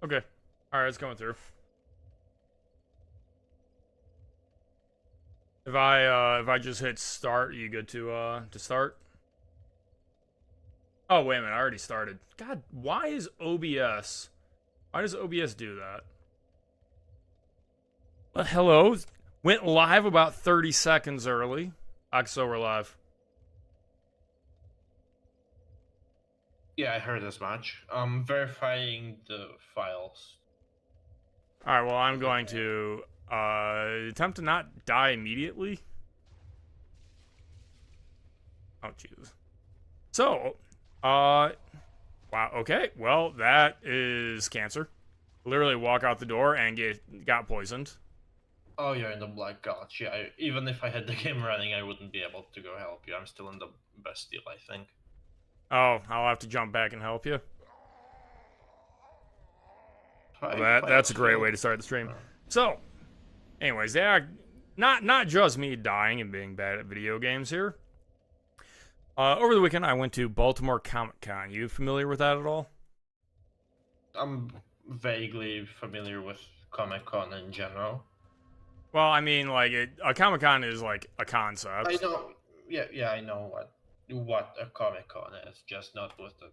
Okay. All right, it's going through. If I just hit start, you good to start? Oh, wait a minute, I already started. God, why is OBS? Why does OBS do that? Well, hello. Went live about 30 seconds early. So we're live. Yeah, I heard as much. I'm verifying the files. Alright, well, I'm going to attempt to not die immediately. Oh, Jesus. So, wow, okay. Well, that is cancer. Literally walk out the door and got poisoned. Oh, you're in the black gulch. Yeah, even if I had the game running, I wouldn't be able to go help you. I'm still in the Bastille, I think. Oh, I'll have to jump back and help you. Well, Five that's a files great still. way to start the stream. Oh. So, anyways, yeah, not just me dying and being bad at video games here. Over the weekend, I went to Baltimore Comic Con. You familiar with that at all? I'm vaguely familiar with Comic Con in general. Well, I mean, like, a Comic Con is like a concept. I know. Yeah, I know what a Comic Con is, just not with the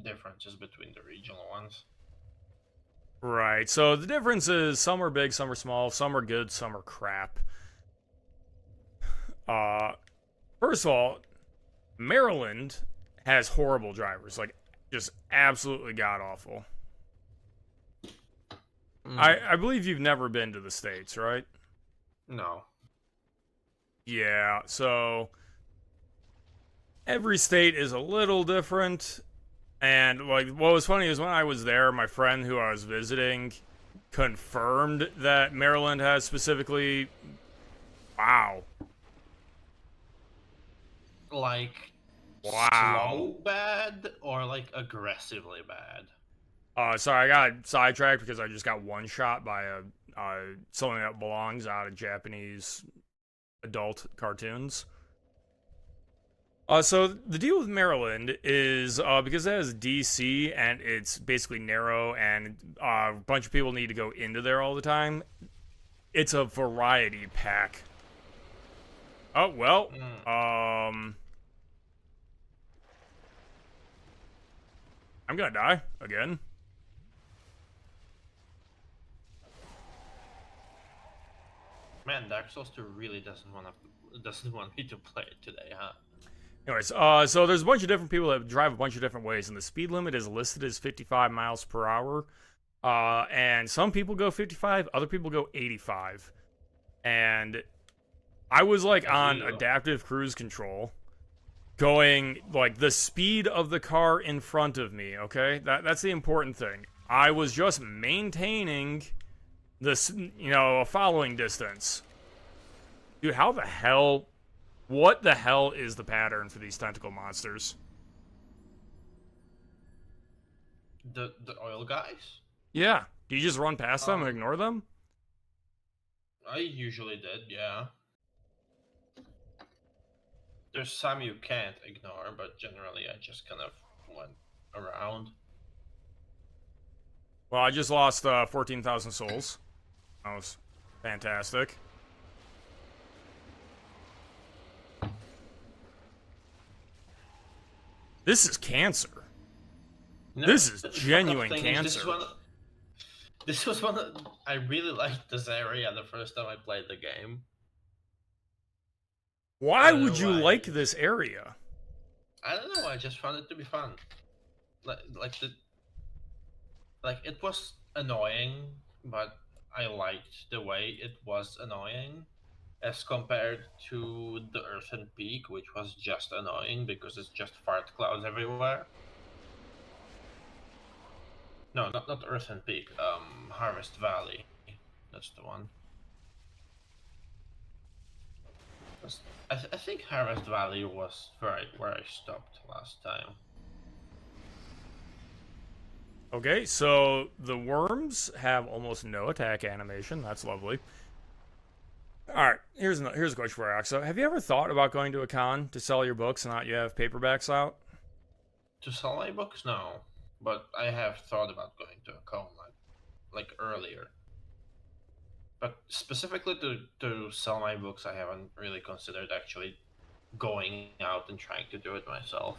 differences between the regional ones. Right. So the difference is some are big, some are small, some are good, some are crap. Uh, First of all, Maryland has horrible drivers, like just absolutely god awful. I believe you've never been to the States, right? No. Yeah. So every state is a little different. And like what was funny is when I was there, my friend who I was visiting confirmed that Maryland has specifically wow. Like Wow. slow bad or like aggressively bad? Sorry, I got sidetracked because I just got one shot by a something that belongs out of Japanese adult cartoons. So the deal with Maryland is because it has DC and it's basically narrow and a bunch of people need to go into there all the time. It's a variety pack. Oh well, I'm gonna die again. Man, Dark Souls 2 really doesn't want me to play it today, huh? Anyways, so there's a bunch of different people that drive a bunch of different ways, and the speed limit is listed as 55 miles per hour. And some people go 55, other people go 85. And I was like on adaptive cruise control, going like the speed of the car in front of me. Okay, that's the important thing. I was just maintaining this, a following distance. Dude, how the hell? What the hell is the pattern for these tentacle monsters? The oil guys? Yeah. Do you just run past them and ignore them? I usually did, yeah. There's some you can't ignore, but generally I just kind of went around. Well, I just lost 14,000 souls. That was fantastic. This is cancer. No, this is genuine cancer. This was one of, I really liked this area the first time I played the game. Why would you like this area? I don't know, I just found it to be fun. Like it was annoying, but I liked the way it was annoying as compared to the Earthen Peak, which was just annoying because it's just fart clouds everywhere. No, not Earthen Peak, Harvest Valley. That's the one. I think Harvest Valley was where I stopped last time. Okay, so the worms have almost no attack animation. That's lovely. Alright, here's a question for you, Axo. Have you ever thought about going to a con to sell your books and not you have paperbacks out? To sell my books? No. But I have thought about going to a con, like like earlier. But specifically to sell my books, I haven't really considered actually going out and trying to do it myself.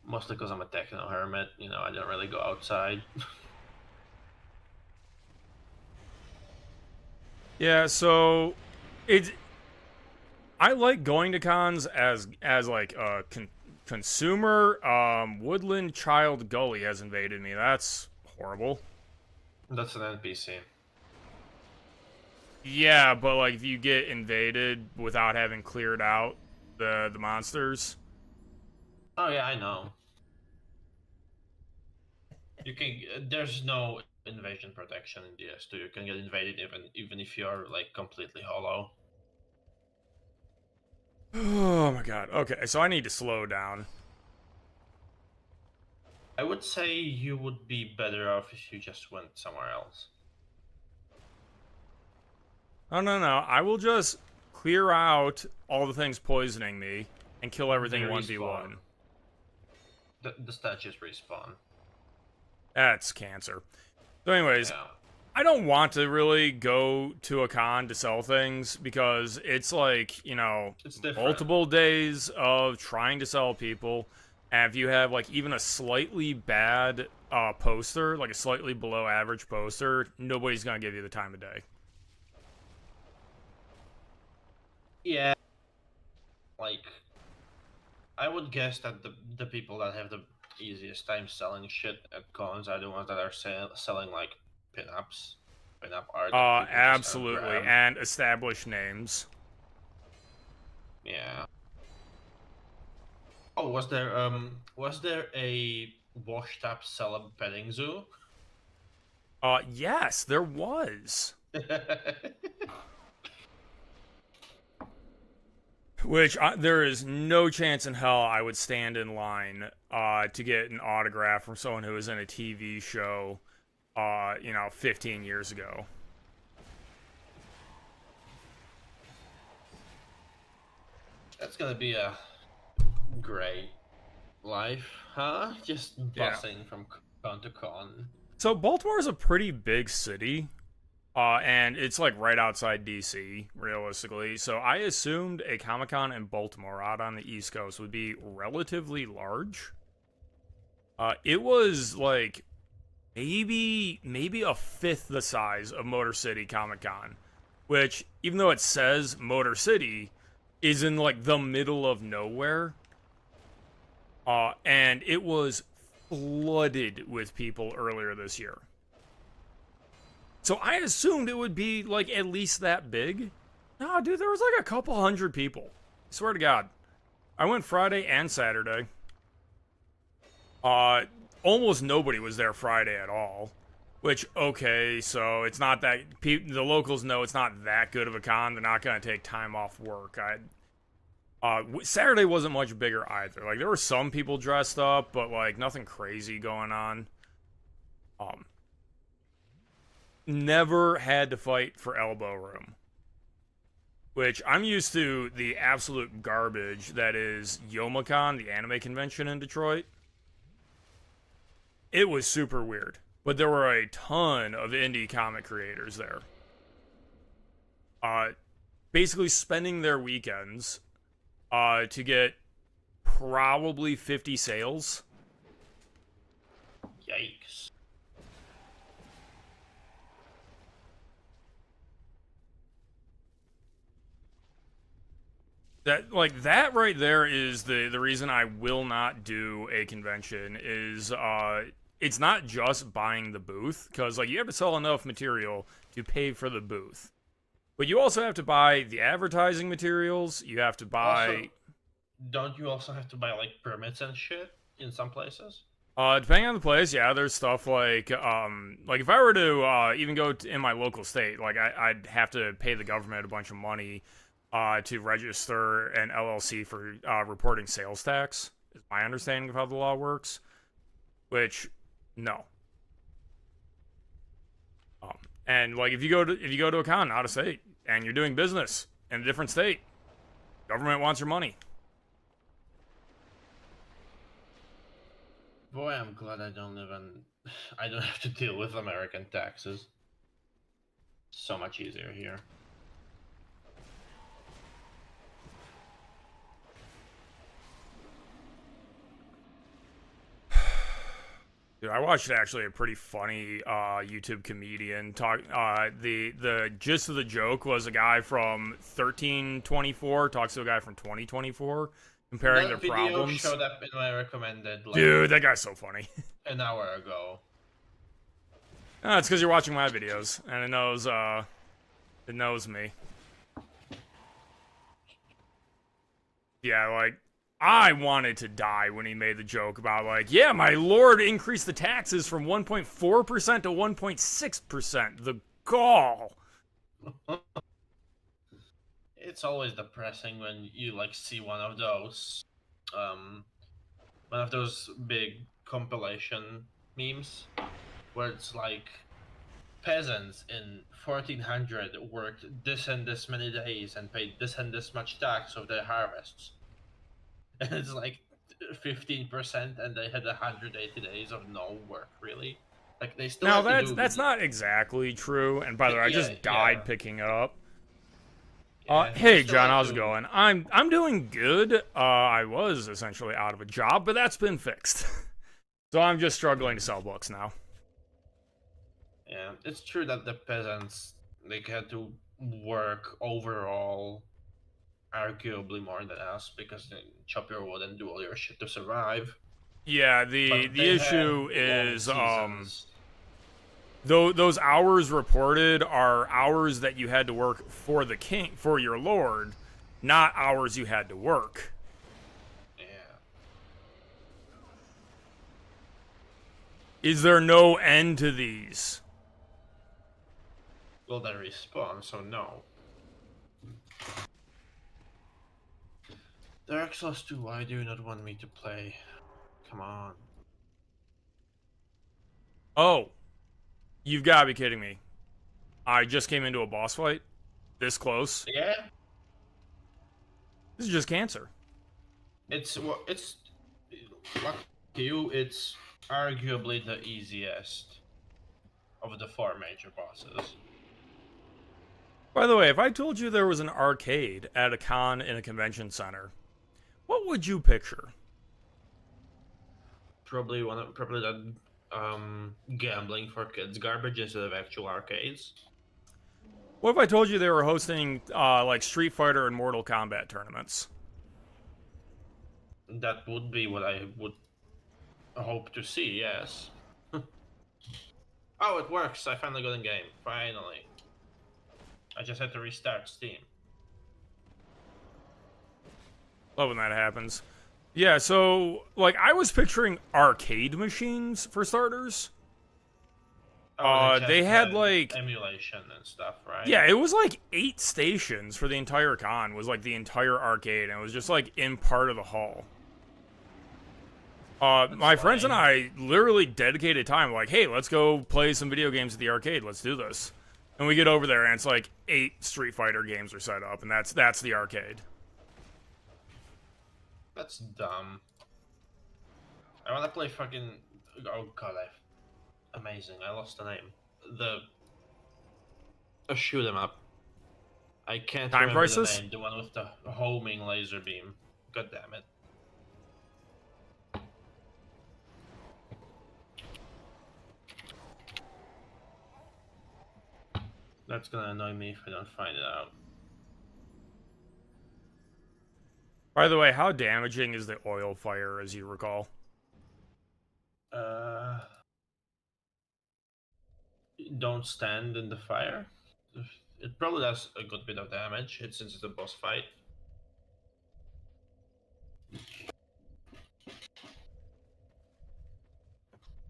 Mostly because I'm a techno hermit, I don't really go outside. Yeah, so it's I like going to cons as like a consumer. Woodland Child Gully has invaded me. That's horrible. That's an NPC. Yeah, but like if you get invaded without having cleared out the monsters. Oh yeah, I know. You can. There's no invasion protection in DS2. You can get invaded even if you're like completely hollow. Oh my god. Okay, so I need to slow down. I would say you would be better off if you just went somewhere else. Oh no no, I will just clear out all the things poisoning me and kill everything They 1v1. The statues respawn. That's cancer. So anyways, Yeah. I don't want to really go to a con to sell things because it's like, It's different. multiple days of trying to sell people. And if you have like even a slightly bad poster, like a slightly below average poster, nobody's going to give you the time of day. Yeah. Like, I would guess that the people that have the easiest time selling shit at cons are the ones that are selling like pinup art. That people just Absolutely. grab. And established names. Yeah. Oh, was there a washed up celeb petting zoo? Yes, there was. Which there is no chance in hell I would stand in line to get an autograph from someone who was in a TV show, 15 years ago. That's gonna be a great life, huh? Just bussing from con to con. So Baltimore is a pretty big city, and it's like right outside DC, realistically. So I assumed a Comic Con in Baltimore out on the East Coast would be relatively large. It was like maybe a fifth the size of Motor City Comic Con, which even though it says Motor City, is in like the middle of nowhere. And it was flooded with people earlier this year. So I assumed it would be like at least that big. No, dude, there was like a couple hundred people. I swear to God. I went Friday and Saturday. Almost nobody was there Friday at all. Which, okay, so it's not that the locals know it's not that good of a con. They're not going to take time off work. Saturday wasn't much bigger either. Like there were some people dressed up, but like nothing crazy going on. Never had to fight for elbow room. Which I'm used to the absolute garbage that is Youmacon, the anime convention in Detroit. It was super weird. But there were a ton of indie comic creators there. Basically spending their weekends to get probably 50 sales. Yikes. That right there is the reason I will not do a convention is it's not just buying the booth, because like you have to sell enough material to pay for the booth. But you also have to buy the advertising materials, you have to buy Also, don't you also have to buy like permits and shit in some places? Depending on the place, yeah, there's stuff like if I were to even go in my local state, like I'd have to pay the government a bunch of money to register an LLC for reporting sales tax. Is my understanding of how the law works. Which, no. And like if you go to a con out of state and you're doing business in a different state, government wants your money. Boy, I'm glad I don't live in. I don't have to deal with American taxes. So much easier here. Dude, I watched actually a pretty funny YouTube comedian talk. The gist of the joke was a guy from 1324 talks to a guy from 2024, comparing their That video problems. showed up in my recommended like Dude, that guy's so funny. an hour ago. It's because you're watching my videos, and it knows me. Yeah, like, I wanted to die when he made the joke about, like, yeah, my lord increased the taxes from 1.4% to 1.6%. The gall. It's always depressing when you like see one of those big compilation memes where it's like peasants in 1400 worked this and this many days and paid this and this much tax of their harvests. And it's like 15% and they had 180 days of no work, really. Like they still Now, have to do that's not exactly true, and by the way, I just died picking it up. they Hey, still John, have how's it to- going? I'm doing good. I was essentially out of a job, but that's been fixed. So I'm just struggling to sell books now. Yeah, it's true that the peasants like had to work overall arguably more than us because they chop your wood and do all your shit to survive. Yeah, But the they issue had long is seasons. those hours reported are hours that you had to work for the king, for your lord, not hours you had to work. Yeah. Is there no end to these? Well, they respawn, so no. Dark Souls 2, why do you not want me to play? Come on. Oh, you've got to be kidding me. I just came into a boss fight this close. Yeah? This is just cancer. It's lucky you, it's arguably the easiest of the four major bosses. By the way, if I told you there was an arcade at a con in a convention center, what would you picture? Probably that gambling for kids garbage instead of actual arcades. What if I told you they were hosting like Street Fighter and Mortal Kombat tournaments? That would be what I would hope to see, yes. Oh, it works! I finally got in game. Finally. I just had to restart Steam. Love when that happens. Yeah, so like I was picturing arcade machines for starters. They had like emulation and stuff, right? yeah, it was like 8 stations for the entire con. Was like the entire arcade, and it was just like in part of the hall. My friends and I literally dedicated time, like, hey, let's go play some video games at the arcade. Let's do this. And we get over there, and it's like 8 Street Fighter games are set up, and that's the arcade. That's dumb. I wanna play fucking. Oh god, amazing. I lost the name. A shoot 'em up. I can't Time remember Crisis? the name. The one with the homing laser beam. God damn it. That's gonna annoy me if I don't find it out. By the way, how damaging is the oil fire, as you recall? Don't stand in the fire. It probably does a good bit of damage. Since it's a boss fight.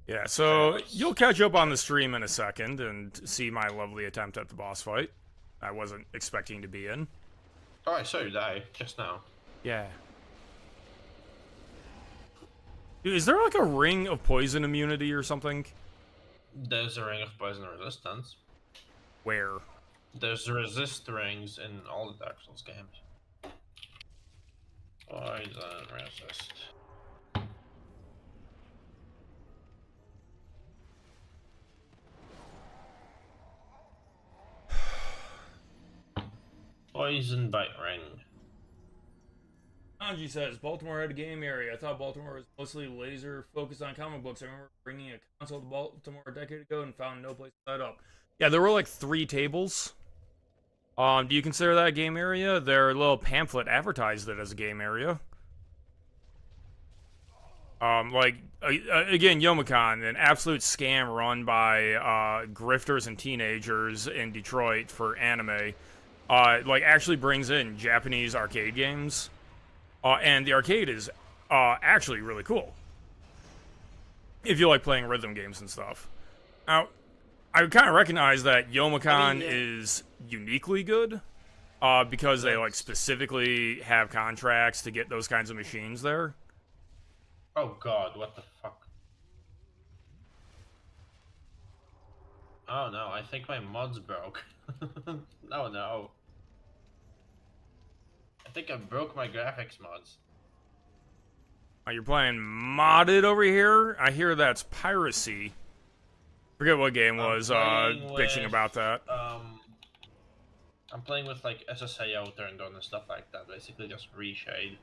Yeah, so you'll catch up on the stream in a second and see my lovely attempt at the boss fight. I wasn't expecting to be in. Oh, I saw you die just now. Yeah. Dude, is there like a ring of poison immunity or something? There's a ring of poison resistance. Where? There's resist rings in all the Dark Souls games. Poison resist. Poison Bite Ring. Anji says Baltimore had a game area. I thought Baltimore was mostly laser focused on comic books. I remember bringing a console to Baltimore a decade ago and found no place to set up. Yeah, there were like 3 tables. Do you consider that a game area? Their little pamphlet advertised it as a game area. Again, Youmacon, an absolute scam run by grifters and teenagers in Detroit for anime. Actually brings in Japanese arcade games. And the arcade is actually really cool. If you like playing rhythm games and stuff. Now, I kind of recognize that Youmacon is uniquely good because they like specifically have contracts to get those kinds of machines there. Oh god, what the fuck? Oh no, I think my mods broke. Oh no. I think I broke my graphics mods. You're playing modded over here? I hear that's piracy. Forget what game was bitching about that. I'm playing with like SSAO turned on and stuff like that. Basically just reshade.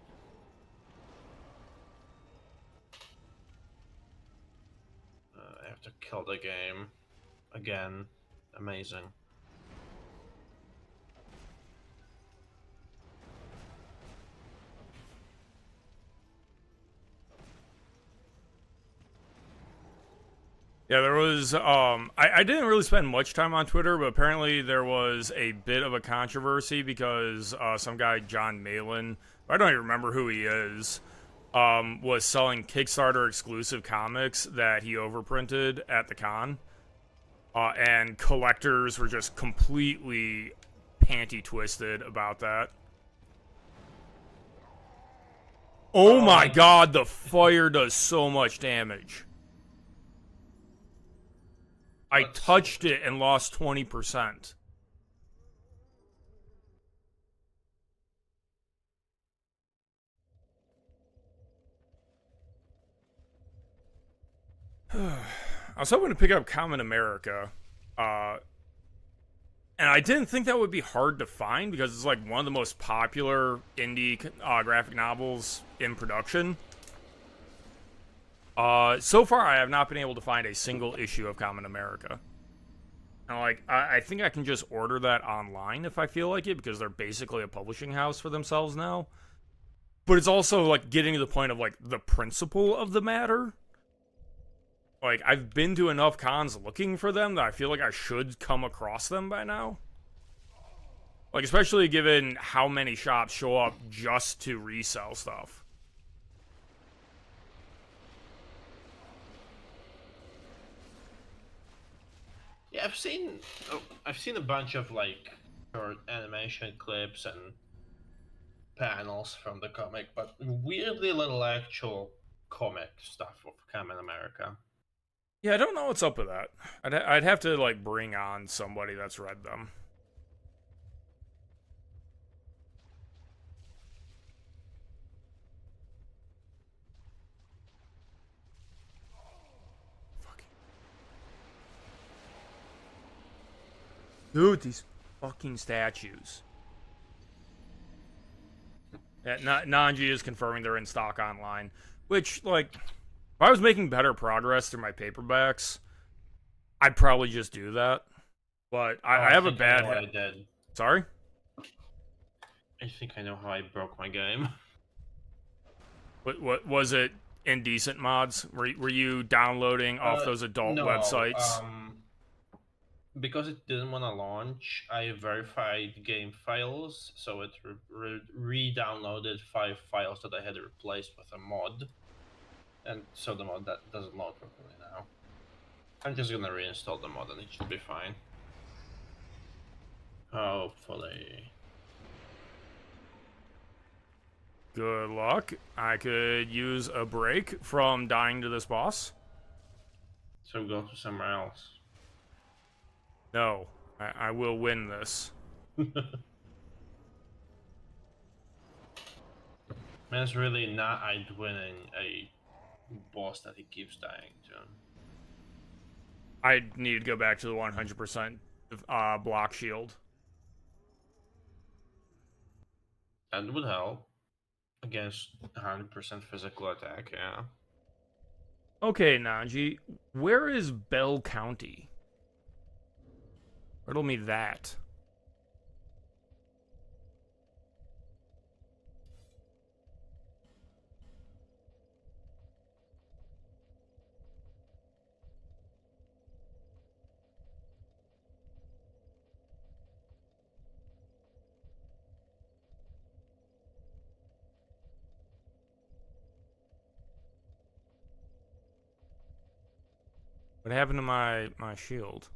I have to kill the game. Again. Amazing. Yeah, there was, I didn't really spend much time on Twitter, but apparently there was a bit of a controversy because some guy, John Malin, I don't even remember who he is, was selling Kickstarter exclusive comics that he overprinted at the con. And collectors were just completely panty-twisted about that. Oh my god, the fire does so much damage. I touched it and lost 20%. I was hoping to pick up Common America. And I didn't think that would be hard to find because it's like one of the most popular indie graphic novels in production. So far I have not been able to find a single issue of Common America. And I think I can just order that online if I feel like it because they're basically a publishing house for themselves now. But it's also like getting to the point of like the principle of the matter. Like, I've been to enough cons looking for them that I feel like I should come across them by now. Like, especially given how many shops show up just to resell stuff. Yeah, I've seen a bunch of like short animation clips and panels from the comic, but weirdly little actual comic stuff of Common America. Yeah, I don't know what's up with that. I'd have to, like, bring on somebody that's read them. Dude, these fucking statues. Yeah, Nanji is confirming they're in stock online. Which, like, if I was making better progress through my paperbacks, I'd probably just do that. But I have a bad head. I did. Sorry? I think I know how I broke my game. What was it? Indecent mods? Were you downloading off those adult websites? Because it didn't want to launch, I verified game files, so it re-downloaded 5 files that I had replaced with a mod. And so the mod that doesn't load properly now. I'm just gonna reinstall the mod and it should be fine. Hopefully. Good luck. I could use a break from dying to this boss. So go to somewhere else. No, I will win this. Man's really not winning a boss that he keeps dying to. I need to go back to the 100% block shield. That would help against 100% physical attack, yeah. Okay, Nanji, where is Bell County? Riddle me that. What happened to my shield?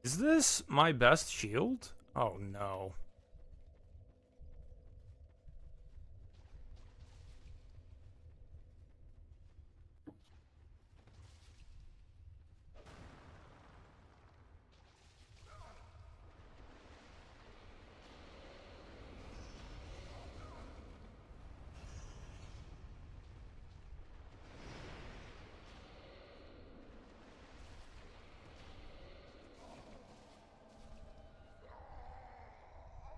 Is this my best shield? Oh no.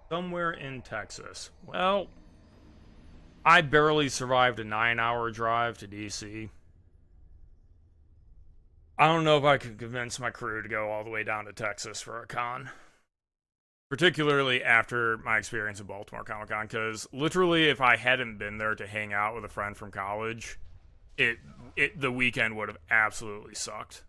Somewhere in Texas. Well, I barely survived a 9-hour drive to DC. I don't know if I could convince my crew to go all the way down to Texas for a con. Particularly after my experience at Baltimore Comic Con, because literally, if I hadn't been there to hang out with a friend from college, it the weekend would have absolutely sucked.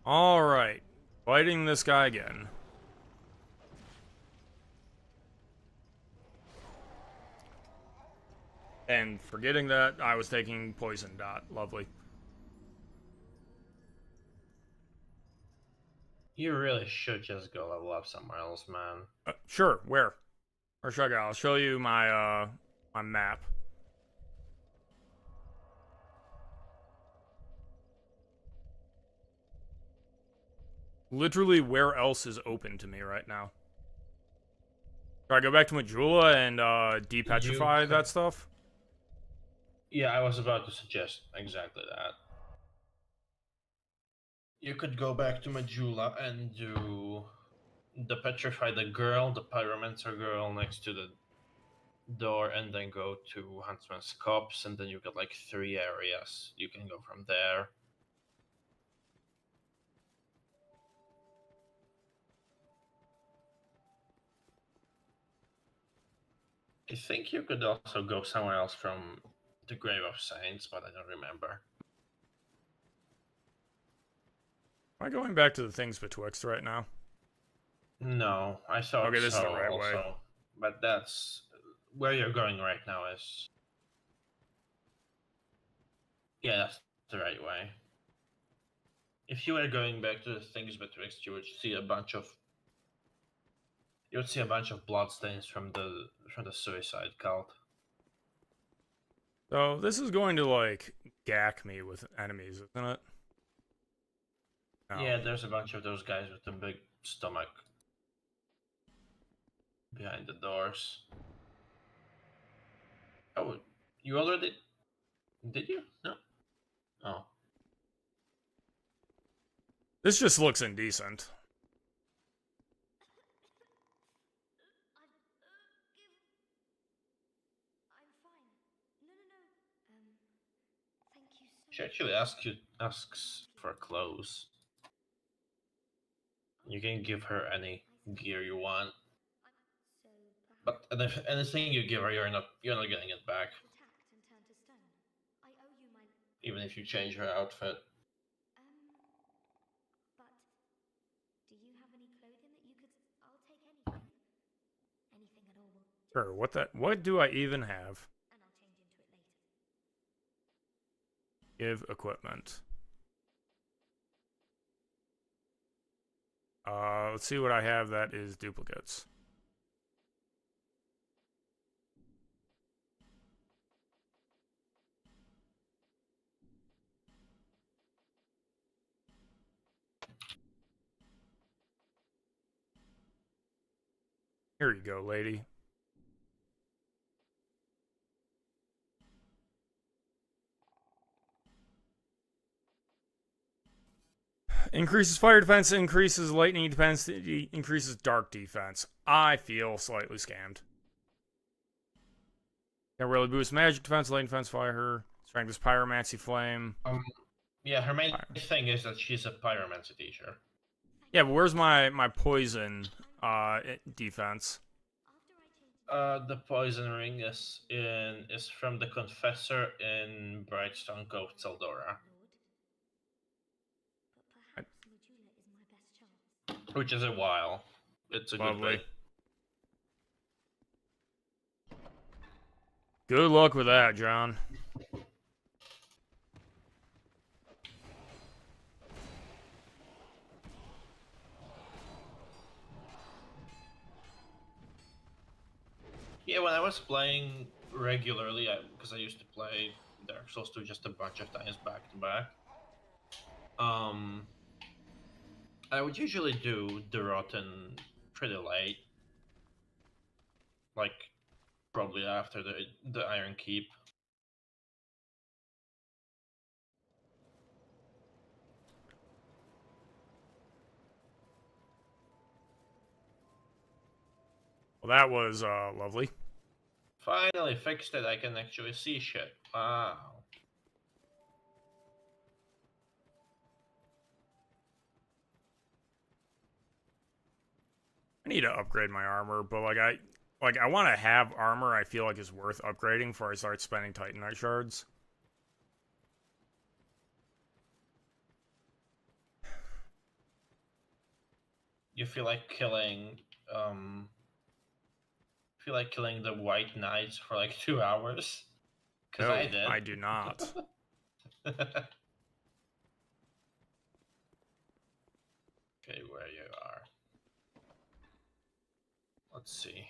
Alright. Fighting this guy again. And forgetting that, I was taking poison dot. Lovely. You really should just go level up somewhere else, man. Sure, where? Or should I go? I'll show you my map. Literally, where else is open to me right now? Should I go back to Majula and depetrify that stuff? Yeah, I was about to suggest exactly that. You could go back to Majula and do the petrify the girl, the pyromancer girl next to the door, and then go to Huntsman's Copse, and then you got like 3 areas. You can go from there. I think you could also go somewhere else from the Grave of Saints, but I don't remember. Am I going back to the things betwixt right now? No, I thought Okay, this is so the right also. way. But that's where you're going right now is. Yeah, that's the right way. If you were going back to the things betwixt, you would see a bunch of bloodstains from the suicide cult. So this is going to like gack me with enemies, isn't it? No. Yeah, there's a bunch of those guys with the big stomach behind the doors. Oh, you already did you? No. Oh. This just looks indecent. She actually asks for clothes. You can give her any gear you want, but anything you give her, you're not getting it back. Even if you change her outfit. Sure, what do I even have? Give equipment. Let's see what I have that is duplicates. Here you go, lady. Increases fire defense, increases lightning defense, increases dark defense. I feel slightly scammed. Can really boost magic defense, lightning defense, fire. Strength is pyromancy, flame. Yeah, her main Fire. thing is that she's a pyromancy teacher. Yeah, but where's my poison defense? The poison ring is from the confessor in Brightstone Cove, Seldora, which is a while. It's a Lovely. good bit. Good luck with that, John. Yeah, when I was playing regularly, because I used to play Dark Souls 2 just a bunch of times back to back, I would usually do the Rotten pretty late, like probably after the Iron Keep. Well, that was lovely. Finally fixed it. I can actually see shit. Wow. I need to upgrade my armor, but I want to have armor I feel like is worth upgrading before I start spending Titanite shards. You feel like killing the White Knights for like 2 hours? Because No, I did. I do not. Okay, where you are. Let's see.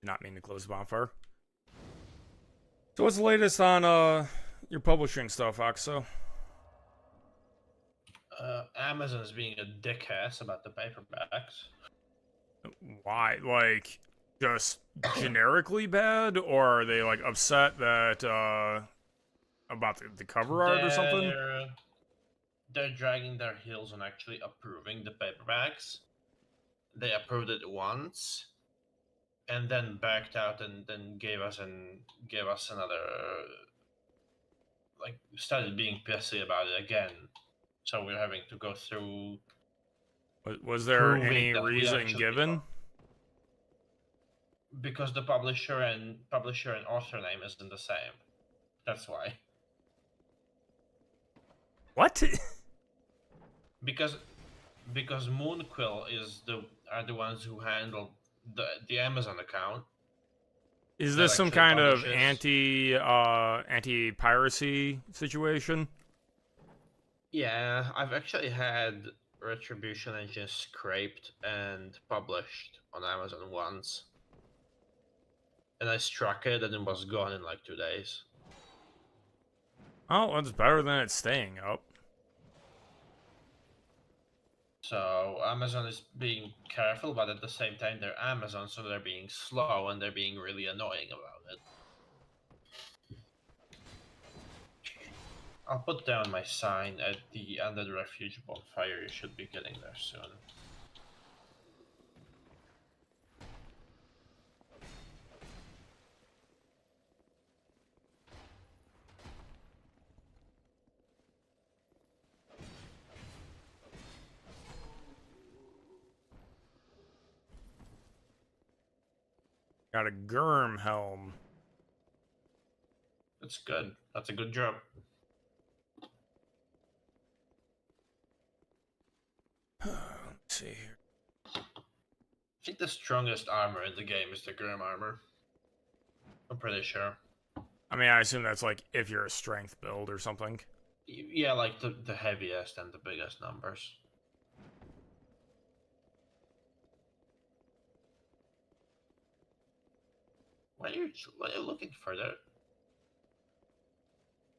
Not mean to close the bonfire. So what's the latest on your publishing stuff, Oxo? Amazon's being a dickass about the paperbacks. Why? Like, just generically bad, or are they like upset that about the cover art or something? They're dragging their heels on actually approving the paperbacks. They approved it once, and then backed out, and then gave us another, like, started being pissy about it again. So we're having to go through. Was there proving any that we reason actually given? Because the publisher and author name isn't the same. That's why. What? Because Moonquill are the ones who handle the Amazon account. Is that this some actually kind of publishes- anti-piracy situation? Yeah, I've actually had Retribution Engine scraped and published on Amazon once. And I struck it and it was gone in like 2 days. Oh, that's better than it staying up. So Amazon is being careful, but at the same time they're Amazon, so they're being slow and they're being really annoying about it. I'll put down my sign at the Undead Refuge bonfire. You should be getting there soon. Got a Gurm helm. That's good. That's a good job. Let's see here. I think the strongest armor in the game is the Grim armor. I'm pretty sure. I mean, I assume that's like if you're a strength build or something. Yeah, like the heaviest and the biggest numbers. What are you looking for there?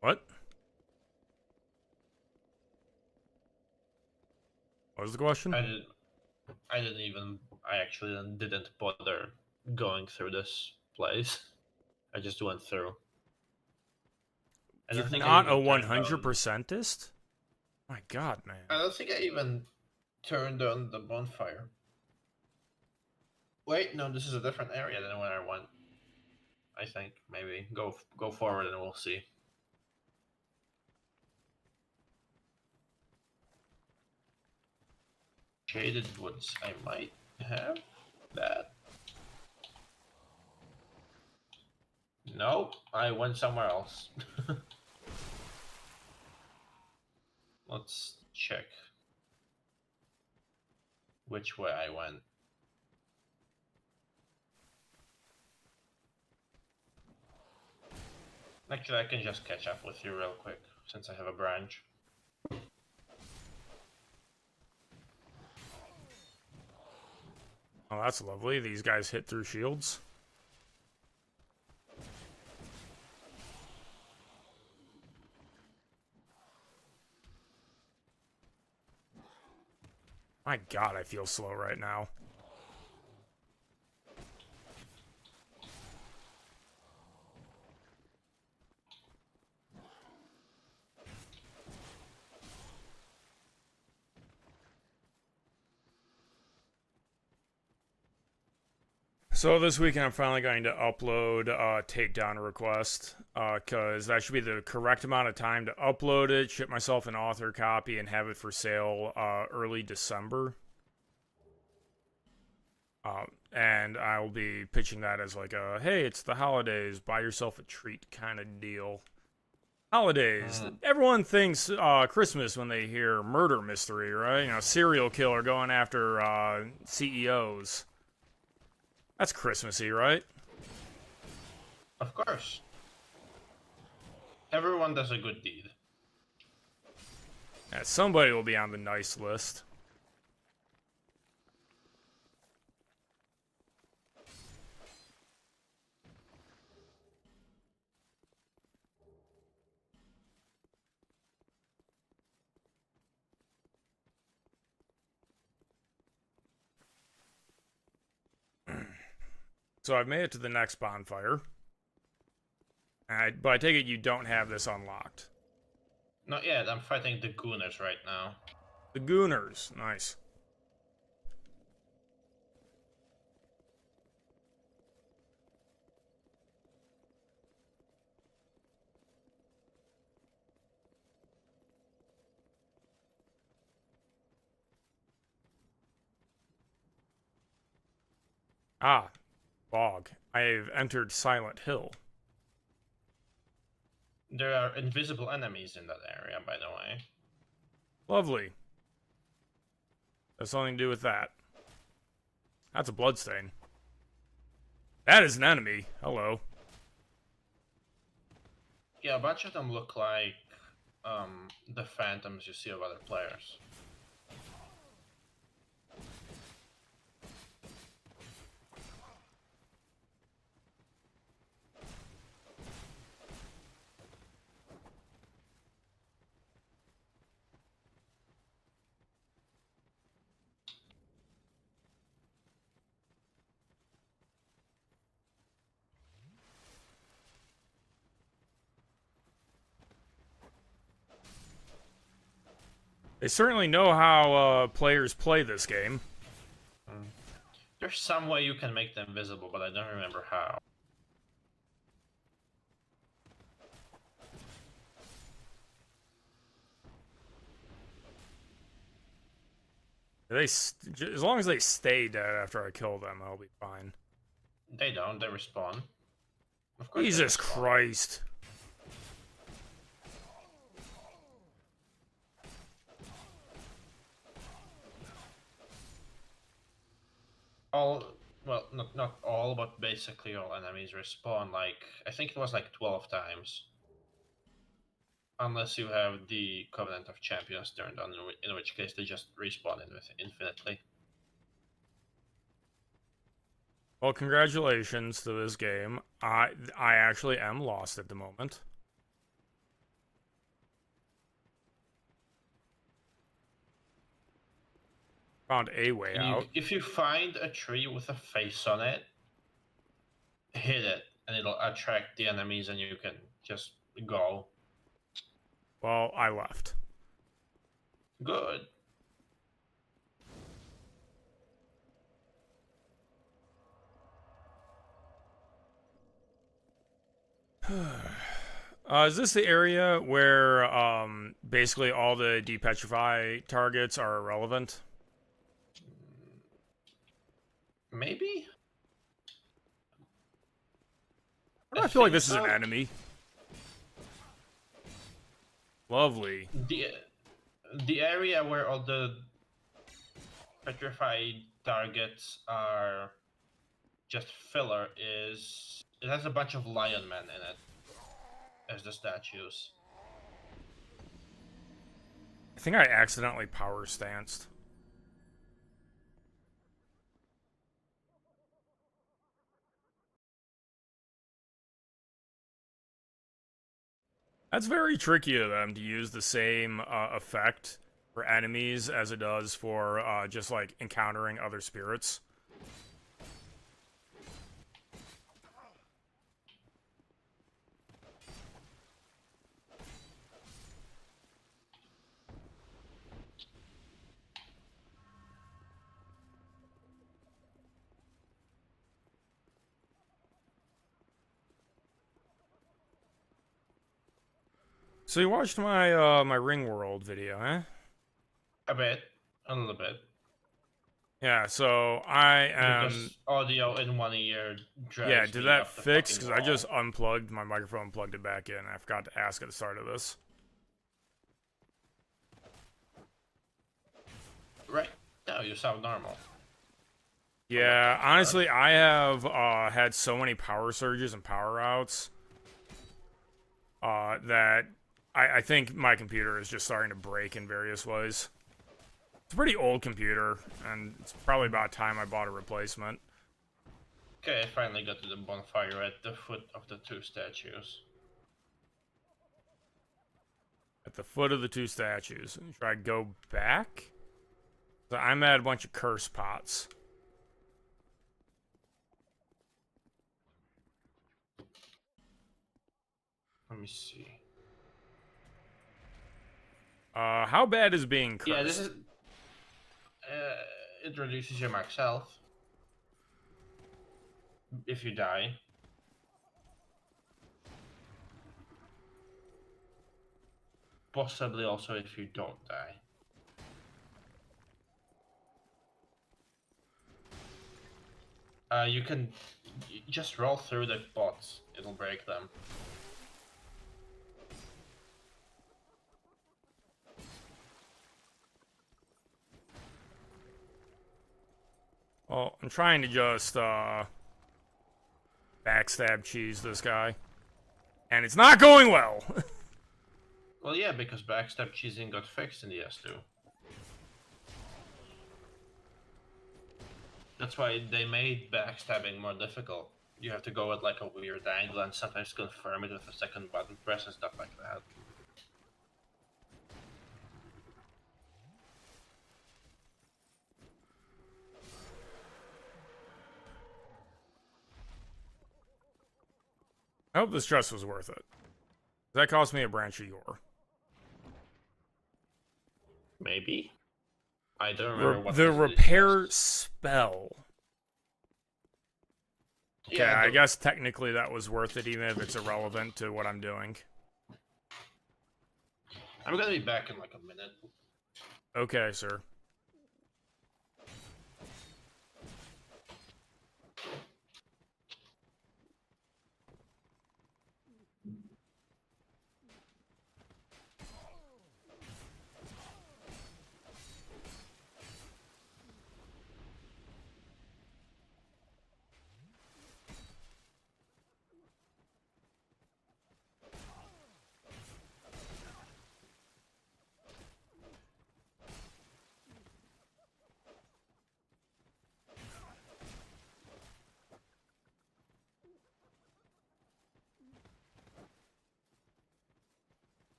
What? What was the question? I actually didn't bother going through this place. I just went through. I You're don't think not I a even turned on- 100%ist? My god, man. I don't think I even turned on the bonfire. Wait, no, this is a different area than where I went. I think maybe go forward and we'll see. Shaded woods. I might have that. Nope, I went somewhere else. Let's check which way I went. Actually, I can just catch up with you real quick since I have a branch. Oh, that's lovely. These guys hit through shields. My god, I feel slow right now. So this weekend I'm finally going to upload Takedown Request, because that should be the correct amount of time to upload it, ship myself an author copy, and have it for sale early December. And I'll be pitching that as like a, hey, it's the holidays, buy yourself a treat kind of deal. Holidays. Everyone thinks Christmas when they hear murder mystery, right? You know, serial killer going after CEOs. That's Christmassy, right? Of course. Everyone does a good deed. Yeah, somebody will be on the nice list. So I've made it to the next bonfire. But I take it you don't have this unlocked. Not yet, I'm fighting the Gooners right now. The Gooners. Nice. Ah, bog. I have entered Silent Hill. There are invisible enemies in that area, by the way. Lovely. Has something to do with that. That's a bloodstain. That is an enemy. Hello. Yeah, a bunch of them look like the phantoms you see of other players. They certainly know how players play this game. Mm. There's some way you can make them visible, but I don't remember how. As long as they stay dead after I kill them, I'll be fine. They don't. They respawn. Of course. Jesus Christ. All, well, not all, but basically all enemies respawn. Like I think it was like 12 times. Unless you have the Covenant of Champions turned on, in which case they just respawn infinitely. Well, congratulations to this game. I actually am lost at the moment. Found a way out. If you find a tree with a face on it, hit it, and it'll attract the enemies, and you can just go. Well, I left. Good. Is this the area where basically all the depetrify targets are irrelevant? Maybe? I feel like this is an enemy. Lovely. The area where all the petrified targets are just filler is... It has a bunch of lion men in it as the statues. I think I accidentally power stanced. That's very tricky of them to use the same effect for enemies as it does for just like encountering other spirits. So you watched my my Ring World video, eh? A bit. A little bit. Yeah, so I am... Because audio in 1 ear drives Yeah, me did that up the fix? fucking Because I wall. just unplugged my microphone and plugged it back in. I forgot to ask at the start of this. Right. No, you sound normal. Yeah, honestly, I have had so many power surges and power outs that I think my computer is just starting to break in various ways. It's a pretty old computer, and it's probably about time I bought a replacement. Okay, I finally got to the bonfire at the foot of the 2 statues. At the foot of the 2 statues. Should I go back? So I'm at a bunch of curse pots. Let me see. How bad is being cursed? Yeah, this is... it reduces your max health. If you die. Possibly also if you don't die. You can just roll through the pots. It'll break them. Well, I'm trying to just backstab cheese this guy. And it's not going well! Well, yeah, because backstab cheesing got fixed in the S2. That's why they made backstabbing more difficult. You have to go at like a weird angle and sometimes confirm it with a second button press and stuff like that. I hope the stress was worth it. That cost me a branch of yore. Maybe. I don't remember what The was it repair just. spell. Okay, Yeah, I guess technically that was worth it, even if it's irrelevant to what I'm doing. I'm gonna be back in like a minute. Okay, sir.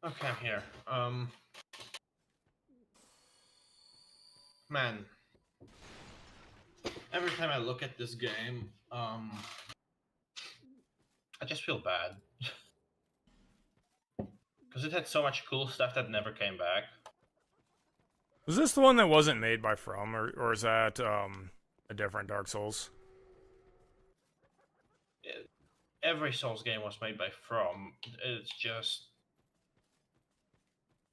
Okay, I'm here. Man, every time I look at this game, I just feel bad because it had so much cool stuff that never came back. Was this the one that wasn't made by From, or is that a different Dark Souls? Every Souls game was made by From. It's just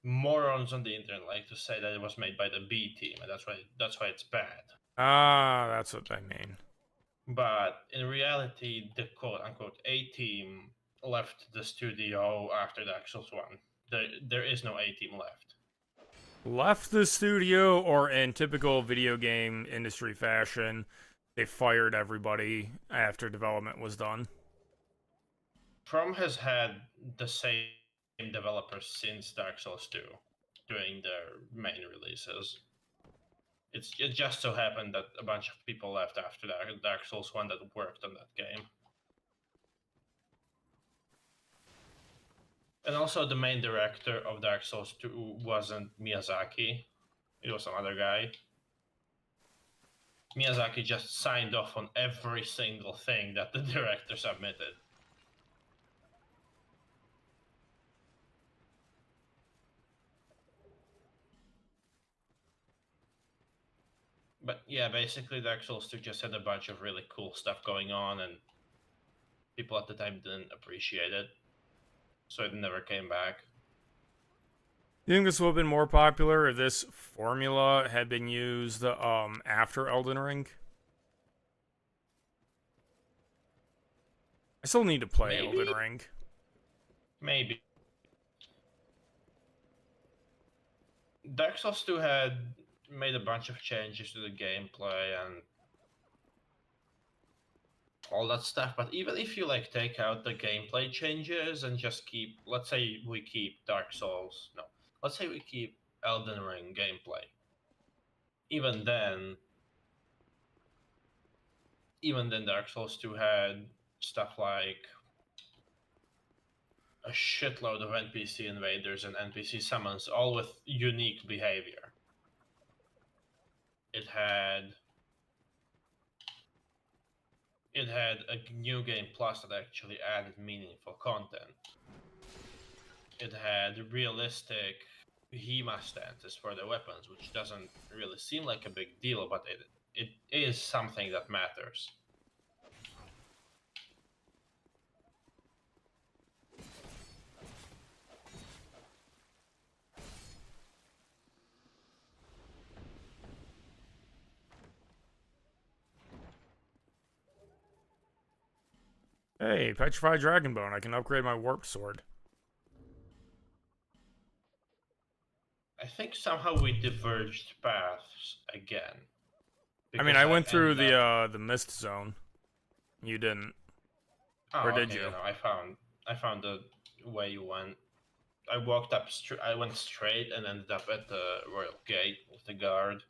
morons on the internet like to say that it was made by the B team, and that's why it's bad. Ah, that's what I mean. But in reality, the quote unquote A team left the studio after Dark Souls 1. There is no A team left. Left the studio, or in typical video game industry fashion, they fired everybody after development was done. From has had the same developers since Dark Souls 2 doing their main releases. It just so happened that a bunch of people left after Dark Souls 1 that worked on that game. And also, the main director of Dark Souls 2 wasn't Miyazaki, it was some other guy. Miyazaki just signed off on every single thing that the director submitted. But yeah, basically, Dark Souls 2 just had a bunch of really cool stuff going on, and people at the time didn't appreciate it, so it never came back. You think this would have been more popular if this formula had been used after Elden Ring? I still need to play Elden Maybe? Ring. Maybe. Dark Souls 2 had made a bunch of changes to the gameplay and all that stuff, but even if you like take out the gameplay changes and just keep, let's say we keep Dark Souls, no, let's say we keep Elden Ring gameplay. Even then, Dark Souls 2 had stuff like a shitload of NPC invaders and NPC summons, all with unique behavior. It had a new game plus that actually added meaningful content. It had realistic HEMA stances for the weapons, which doesn't really seem like a big deal, but it is something that matters. Hey, Petrified Dragonbone, I can upgrade my Warp Sword. I think somehow we diverged paths again. I mean, Because I I went through ended up. the Mist Zone. You didn't. Or Oh, did okay. you? No, I found the way you went. I walked up. I went straight and ended up at the royal gate with the guard.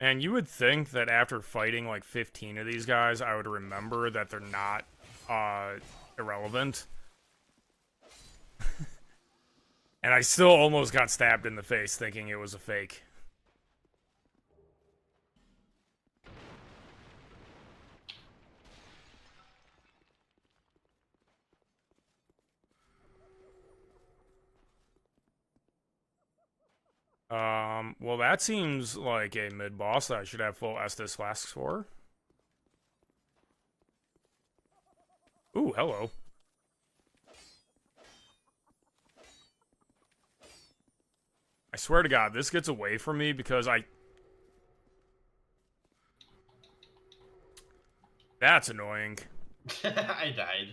And you would think that after fighting like 15 of these guys, I would remember that they're not irrelevant. And I still almost got stabbed in the face thinking it was a fake. Well, that seems like a mid-boss that I should have full Estus flasks for. Ooh, hello. I swear to God, this gets away from me because That's annoying. I died.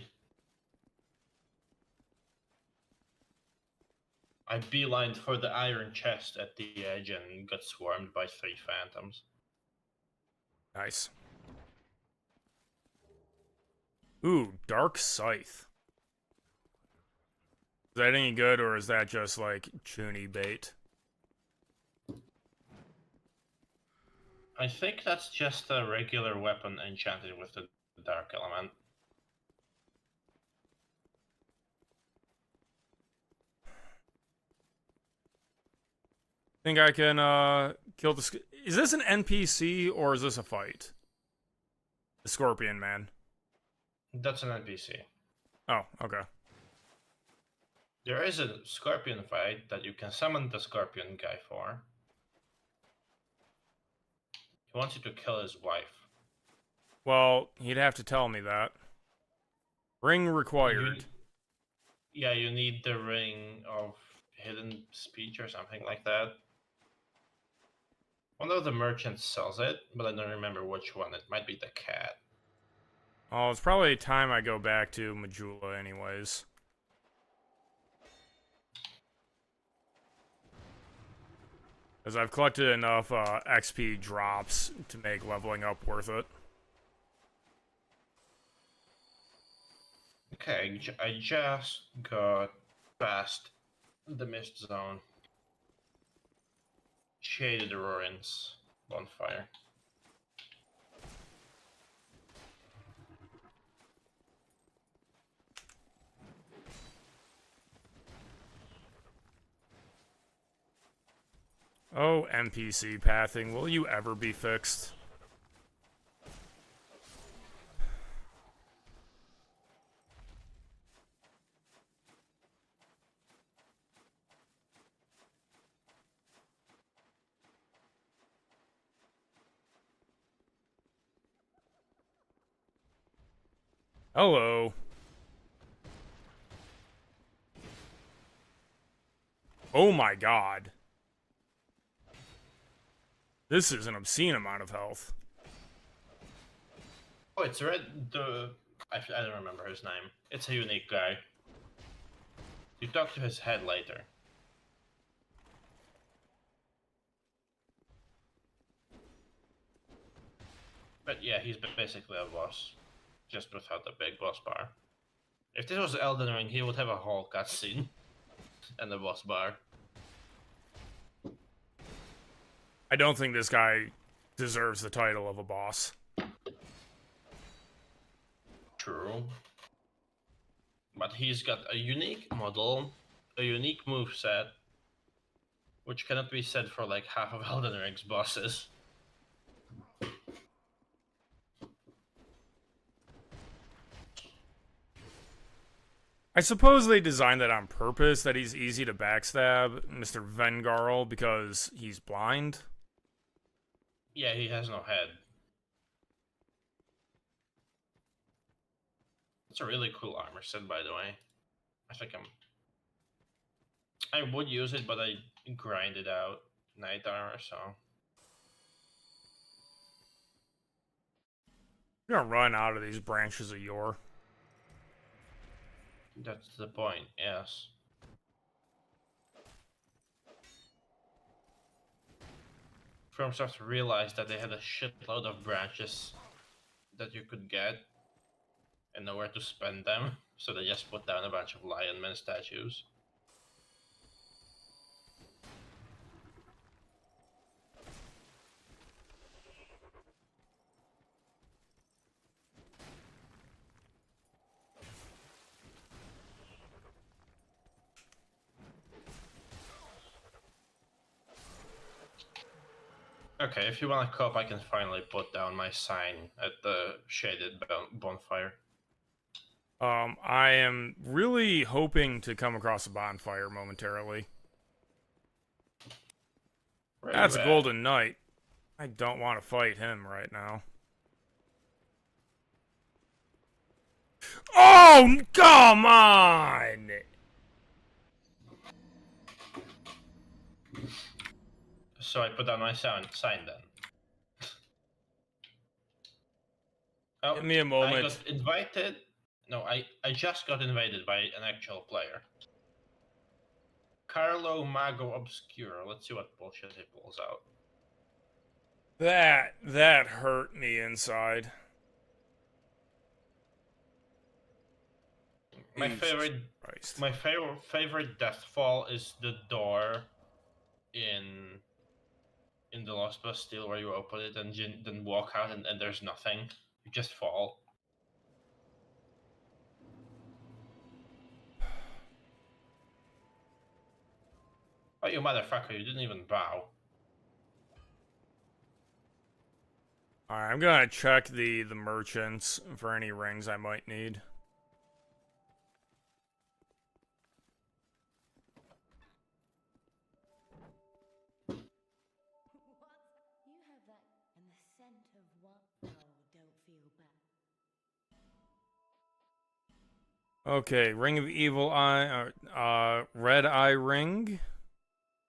I beelined for the iron chest at the edge and got swarmed by 3 phantoms. Nice. Ooh, Dark Scythe. Is that any good, or is that just, like, chuny bait? I think that's just a regular weapon enchanted with the dark element. Think I can, kill the... Is this an NPC, or is this a fight? The Scorpion Man. That's an NPC. Oh, okay. There is a scorpion fight that you can summon the scorpion guy for. He wants you to kill his wife. Well, he'd have to tell me that. Ring required. You need the ring of hidden speech or something like that. One of the merchants sells it, but I don't remember which one. It might be the cat. Oh, it's probably time I go back to Majula anyways. Because I've collected enough XP drops to make leveling up worth it. Okay, I just got past the mist zone. Shaded ruins bonfire. Oh, NPC pathing, will you ever be fixed? Hello. Oh my god. This is an obscene amount of health. Oh, it's red. I don't remember his name. It's a unique guy. You talk to his head later. But yeah, he's basically a boss, just without the big boss bar. If this was Elden Ring, he would have a whole cutscene and a boss bar. I don't think this guy deserves the title of a boss. True. But he's got a unique model, a unique moveset, which cannot be said for like half of Elden Ring's bosses. I suppose they designed that on purpose, that he's easy to backstab Mr. Vengarl because he's blind. Yeah, he has no head. It's a really cool armor set, by the way. I would use it, but I grinded out knight armor, so... You're gonna run out of these branches of yore. That's the point, yes. FromSoft realized that they had a shitload of branches that you could get and nowhere to spend them, so they just put down a bunch of Lion Man statues. Okay, if you want to cope, I can finally put down my sign at the shaded bonfire. I am really hoping to come across a bonfire momentarily. Where are That's you a at? Golden Knight. I don't want to fight him right now. Oh, come on! So I put down my sign then. Oh, Give me a I got moment. invited. No, I just got invaded by an actual player. Carlo Mago Obscuro. Let's see what bullshit he pulls out. That hurt me inside. My Jesus favorite Christ. my favorite death fall is the door in the Lost Bastille where you open it and then walk out and there's nothing. You just fall. Oh, you motherfucker! You didn't even bow. Alright, I'm gonna check the merchants for any rings I might need. Okay, Ring of Evil Eye, Red Eye Ring,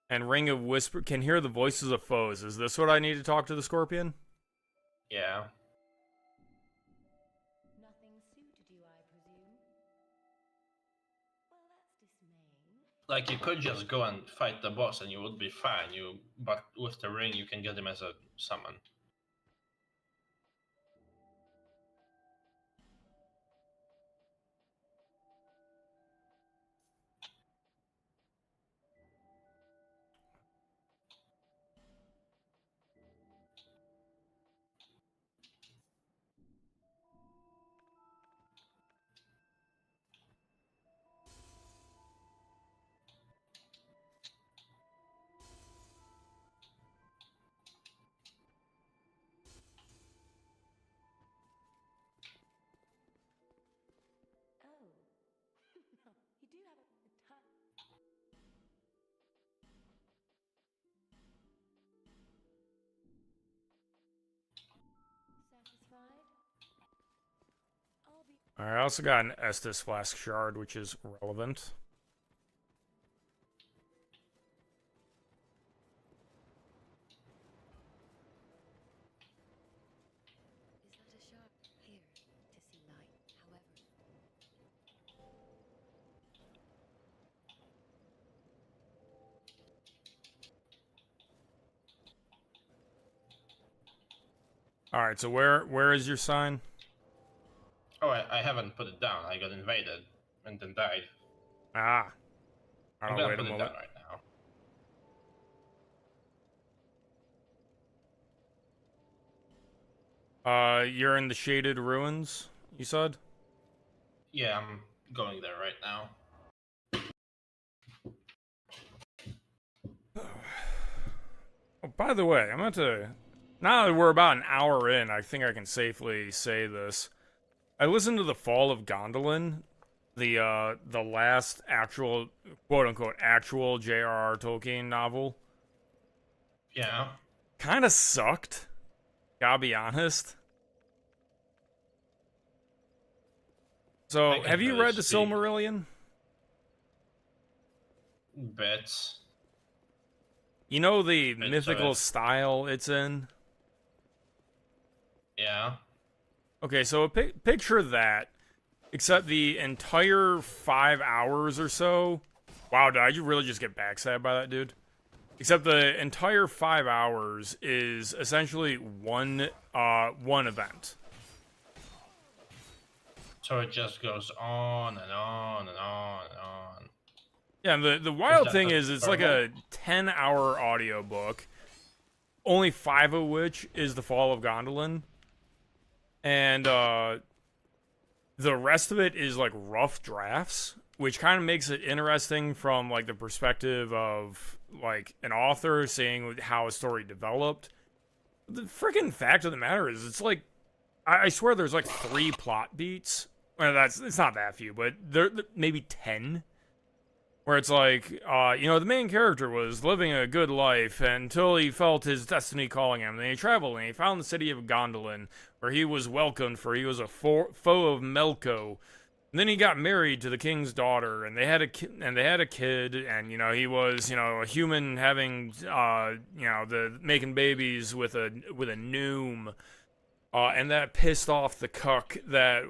and Ring of Whisper. Can hear the voices of foes. Is this what I need to talk to the Scorpion? Yeah. Like you could just go and fight the boss and you would be fine. But with the ring you can get him as a summon. Alright, I also got an Estus Flask Shard, which is relevant. Alright, so where is your sign? Oh, I haven't put it down. I got invaded and then died. Ah. I'm Alright, gonna wait a put it moment. down right now. You're in the Shaded Ruins, you said? Yeah, I'm going there right now. Oh, by the way, I'm about to. Now that we're about an hour in, I think I can safely say this. I listened to The Fall of Gondolin, the last actual quote unquote actual J.R.R. Tolkien novel. Yeah. Kind of sucked. Gotta be honest. So, I have can't you really read The speak. Silmarillion? Bits. You know the Bits of mythical it. style it's in? Yeah. Okay, so picture that, except the entire 5 hours or so. Wow, did I really just get backstabbed by that dude? Except the entire 5 hours is essentially one event. So it just goes on and on and on and on. Yeah, and the Is wild that thing the is it's like purple? a 10-hour audiobook, only 5 of which is The Fall of Gondolin. And the rest of it is like rough drafts, which kind of makes it interesting from like the perspective of like an author seeing how a story developed. The freaking fact of the matter is, it's like I swear there's like 3 plot beats. Well, it's not that few, but there maybe 10 where it's like, the main character was living a good life until he felt his destiny calling him. Then he traveled and he found the city of Gondolin, where he was welcomed, for he was a foe of Melko. And then he got married to the king's daughter, and they had a kid, and he was a human having the making babies with a noom. And that pissed off the cuck that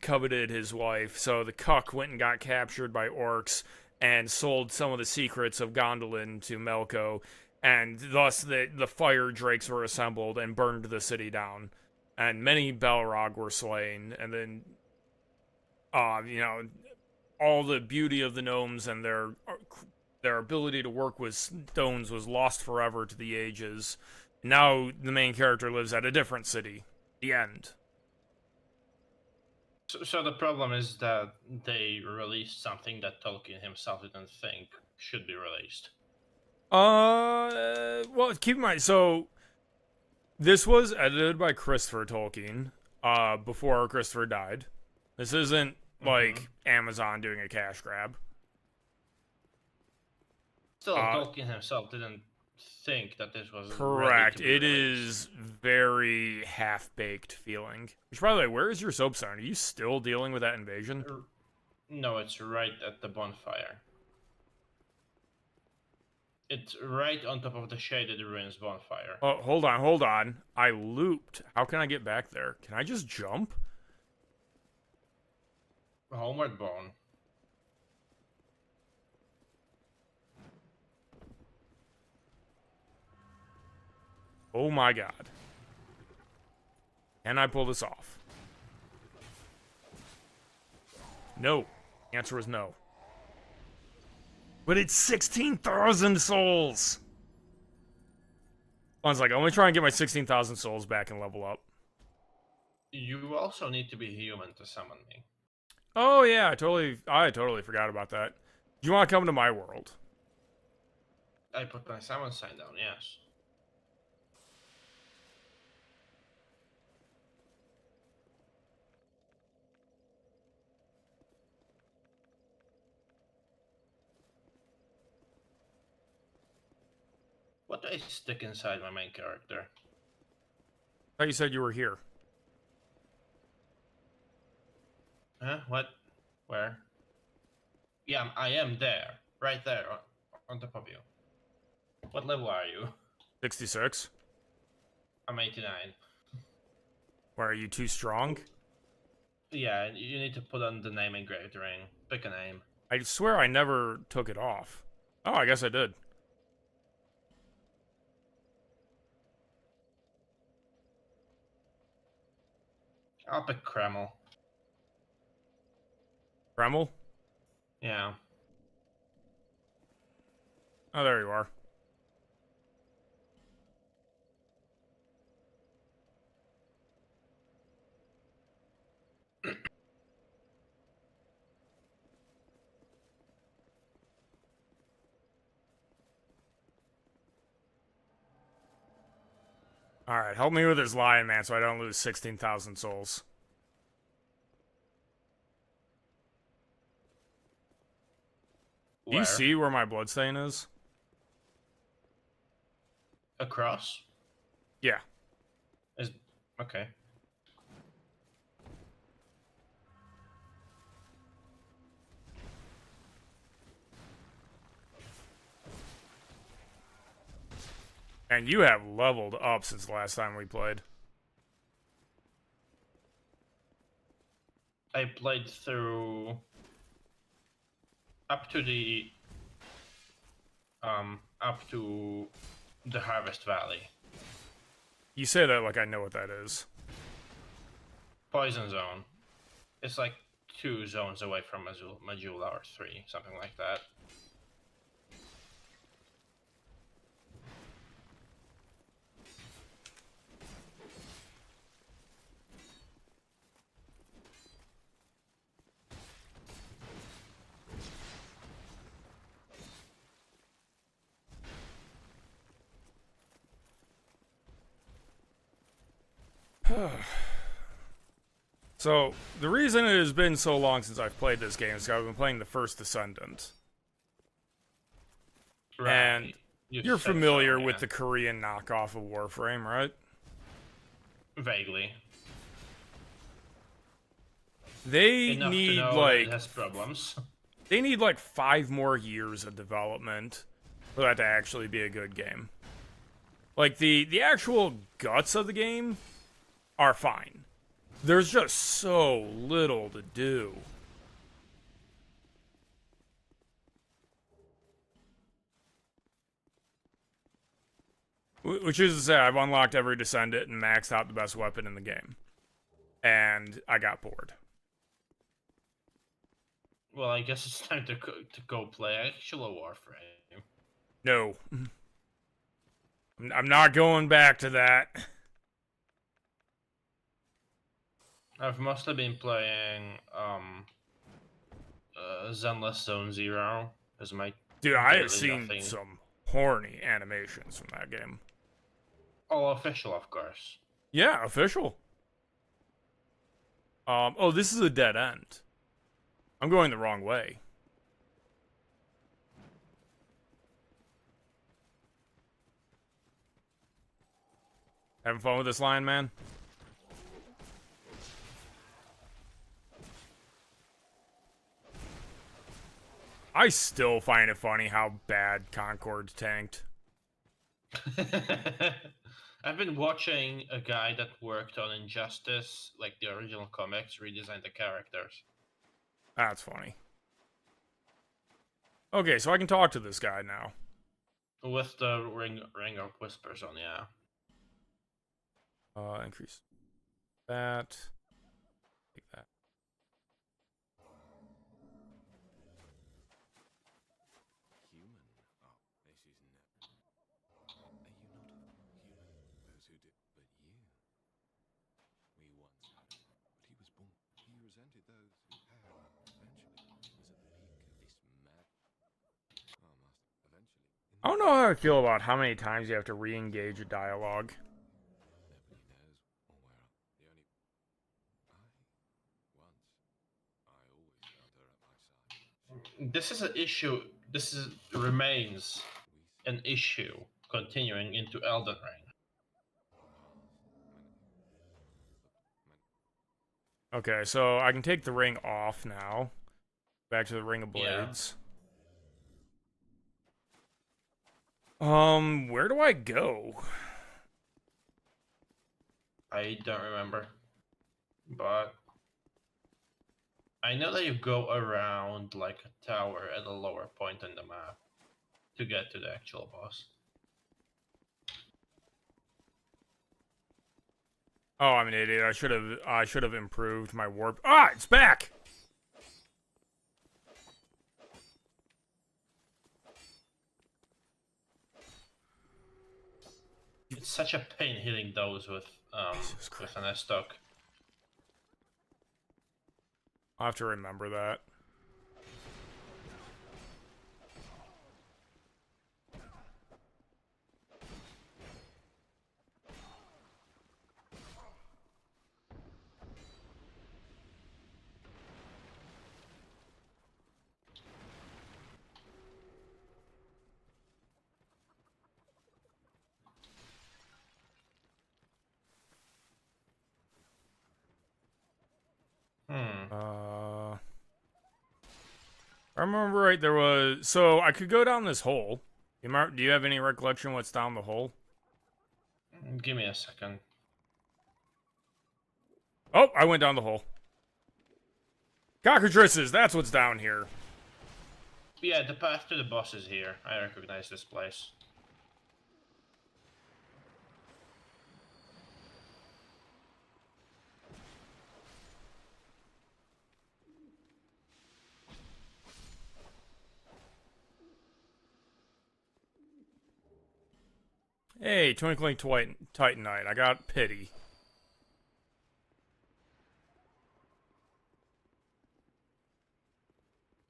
coveted his wife. So the cuck went and got captured by orcs and sold some of the secrets of Gondolin to Melko. And thus the fire drakes were assembled and burned the city down. And many Balrog were slain. And then, all the beauty of the gnomes and their ability to work with stones was lost forever to the ages. Now the main character lives at a different city. The end. So the problem is that they released something that Tolkien himself didn't think should be released. Well, keep in mind, so this was edited by Christopher Tolkien, before Christopher died. This isn't like Amazon doing a cash grab. Still, Tolkien himself didn't think that this was correct. Ready to be It released. is very half-baked feeling. Which, by the way, where is your soapstone? Are you still dealing with that invasion? No, it's right at the bonfire. It's right on top of the Shaded Ruins bonfire. Oh, hold on. I looped. How can I get back there? Can I just jump? Homeward Bone. Oh my god. Can I pull this off? No. The answer was no. But it's 16,000 souls! I was like, I'm gonna try and get my 16,000 souls back and level up. You also need to be human to summon me. Oh yeah, I totally forgot about that. Do you want to come to my world? I put my summon sign down, yes. What do I stick inside my main character? I thought you said you were here. Huh? What? Where? Yeah, I am there. Right there, on top of you. What level are you? 66. I'm 89. Why, are you too strong? Yeah, you need to put on the name engraved ring. Pick a name. I swear I never took it off. Oh, I guess I did. I'll pick Kreml. Kreml? Yeah. Oh, there you are. Alright, help me with this lion man so I don't lose 16,000 souls. Where? Do you see where my bloodstain is? Across? Yeah. Is okay. And you have leveled up since the last time we played. I played through up to the Harvest Valley. You say that like I know what that is. Poison Zone. It's like 2 zones away from Majula, or 3, something like that. So, the reason it has been so long since I've played this game is because I've been playing the first Descendant. Right. And You you're said familiar so, with yeah. the Korean knockoff of Warframe, right? Vaguely. They Enough to need know that it like has problems. they need like 5 more years of development for that to actually be a good game. Like the actual guts of the game are fine. There's just so little to do. Which is to say, I've unlocked every Descendant and maxed out the best weapon in the game. And I got bored. Well, I guess it's time to go play actual Warframe. No. I'm not going back to that. I've mostly been playing Zenless Zone Zero as my Dude, I have daily seen nothing. some horny animations from that game. All official, of course. Yeah, official. Oh, this is a dead end. I'm going the wrong way. Having fun with this line, man? I still find it funny how bad Concord's tanked. I've been watching a guy that worked on Injustice, like the original comics, redesign the characters. That's funny. Okay, so I can talk to this guy now. With the ring of whispers on, yeah. Increase that. Take that. Human? Oh, this is never. Are you not human? Those who did, but you. We once had it, but he was born. He resented those who had. Eventually, he was at the peak of this mad. Oh, master. Eventually, I don't know how I feel about how many times you have to re-engage a dialogue. nobody knows or where. The only. I always found her at my side. This is an issue. Remains an issue continuing into Elden Ring. Okay, so I can take the ring off now. Back to the Ring of Blades. Yeah. Where do I go? I don't remember, but I know that you go around like a tower at a lower point on the map to get to the actual boss. Oh, I'm an idiot. I should have improved my warp. Ah, it's back. It's such a pain hitting those with an S-Stock. I'll have to remember that. I remember right, there was... So, I could go down this hole. Do you have any recollection what's down the hole? Give me a second. Oh, I went down the hole. Cockatrices, that's what's down here. Yeah, the path to the boss is here. I recognize this place. Hey, Twinkling Titanite, I got pity.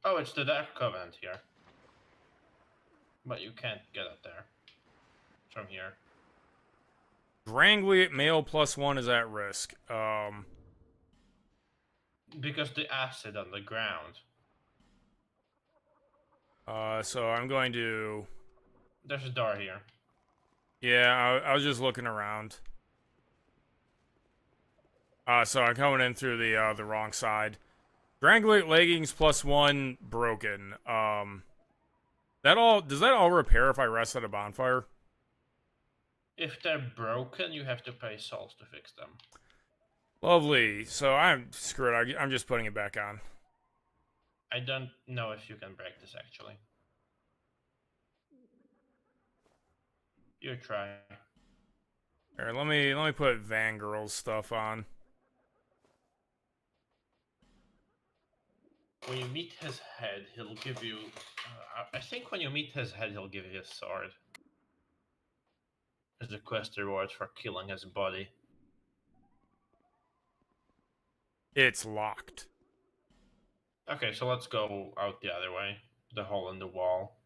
Oh, it's the Dark Covenant here. But you can't get up there from here. Drangly male +1 is at risk. Because the acid on the ground. So I'm going to. There's a door here. Yeah, I was just looking around. So I'm coming in through the wrong side. Drangulate leggings +1 broken. Does that all repair if I rest at a bonfire? If they're broken, you have to pay souls to fix them. Lovely. So I'm screwed. I'm just putting it back on. I don't know if you can break this actually. You try. Here, let me put Vangirl's stuff on. When you meet his head, he'll give you. I think when you meet his head, he'll give you his sword. As a quest reward for killing his body. It's locked. Okay, so let's go out the other way. The hole in the wall.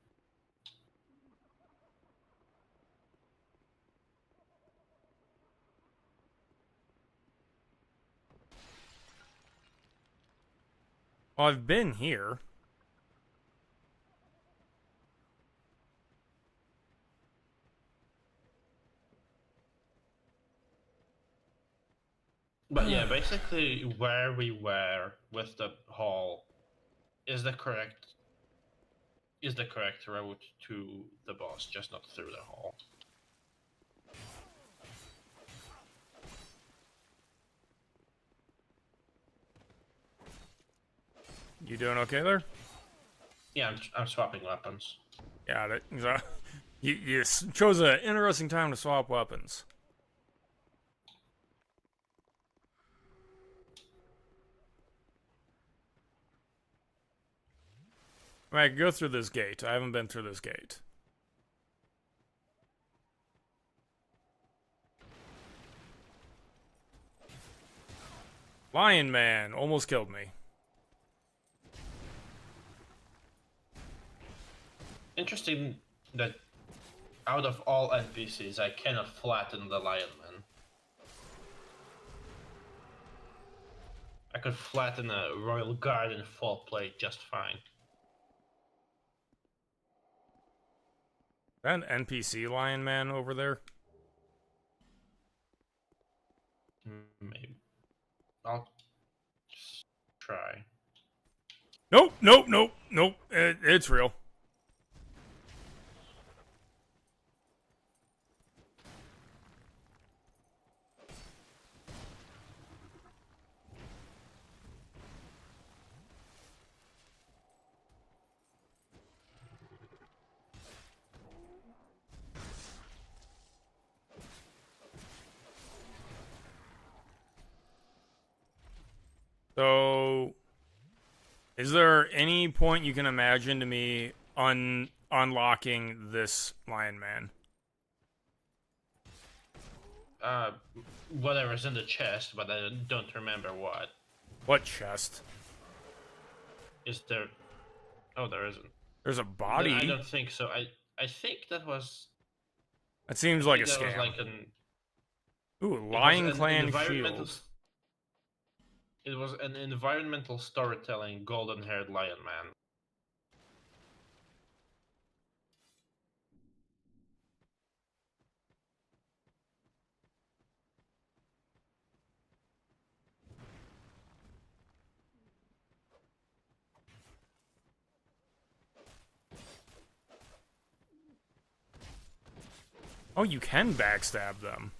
Well, I've been here. But yeah, basically where we were with the hall is the correct route to the boss, just not through the hall. You doing okay there? Yeah, I'm swapping weapons. Got it. You chose an interesting time to swap weapons. I mean, I could go through this gate. I haven't been through this gate. Lion Man almost killed me. Interesting that out of all NPCs, I cannot flatten the Lion Man. I could flatten a Royal Guard in full plate just fine. Is that an NPC Lion Man over there? Maybe. I'll just try. Nope, nope, nope, nope. It's real. So, is there any point you can imagine to me unlocking this Lion Man? Whatever's in the chest, but I don't remember what. What chest? Is there? Oh, there isn't. There's a body. I don't think so. I think that was. That seems like a that scam. was like an. Ooh, Lion Clan environmental. shield. It was an environmental storytelling golden-haired lion man. Oh, you can backstab them.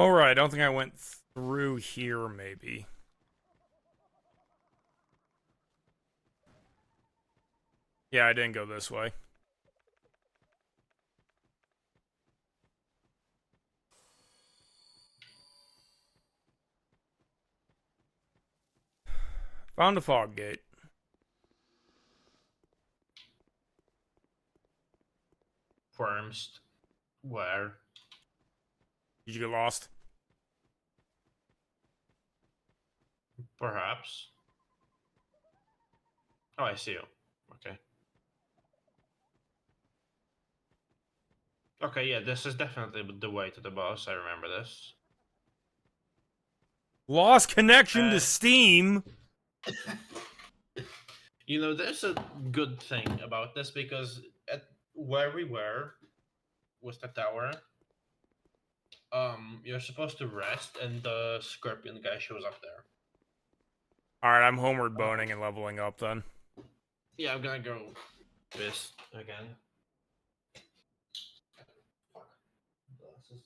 Alright, I don't think I went through here, maybe. Yeah, I didn't go this way. Found a fog gate. Worms. Where? Did you get lost? Perhaps. Oh, I see you. Okay. Okay, yeah, this is definitely the way to the boss. I remember this. Lost connection to Steam? You know, there's a good thing about this because at where we were with the tower, you're supposed to rest, and the scorpion guy shows up there. Alright, I'm homeward boning and leveling up then. Yeah, I'm gonna go piss again. Fuck. Glasses.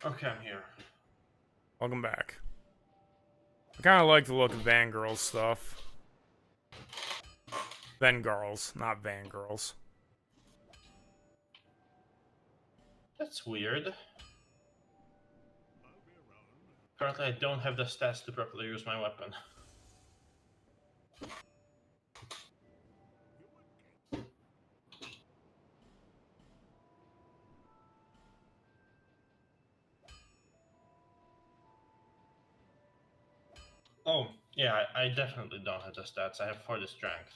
Okay, I'm here. Welcome back. I kind of like the look of Vangirl's stuff. Vengirls, not Vangirls. That's weird. Currently, I don't have the stats to properly use my weapon. Oh, yeah, I definitely don't have the stats. I have 40 strength.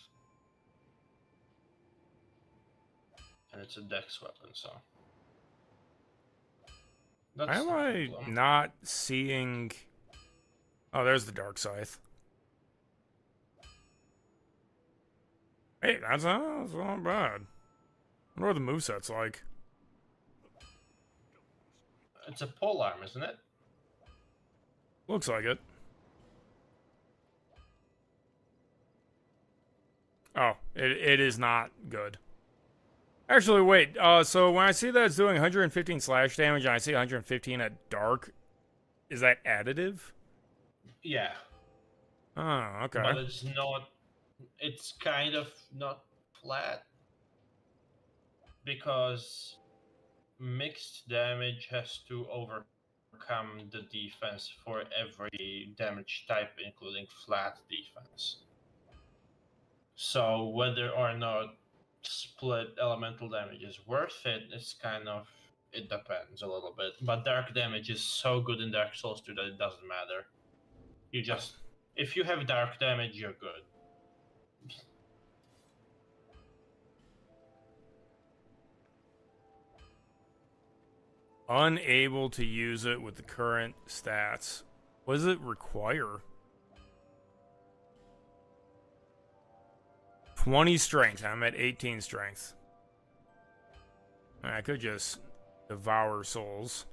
And it's a dex weapon, so. Why That's am the I problem. not seeing... Oh, there's the Dark Scythe. Hey, that's not bad. I wonder what the moveset's like. It's a pole arm, isn't it? Looks like it. Oh, it is not good. Actually, wait. So when I see that it's doing 115 slash damage and I see 115 at dark, is that additive? Yeah. Oh, okay. But it's not. It's kind of not flat. Because mixed damage has to overcome the defense for every damage type, including flat defense. So whether or not split elemental damage is worth it, it's kind of, it depends a little bit. But dark damage is so good in Dark Souls 2 that it doesn't matter. You just, if you have dark damage, you're good. Unable to use it with the current stats. What does it require? 20 strength. I'm at 18 strength. I could just devour souls.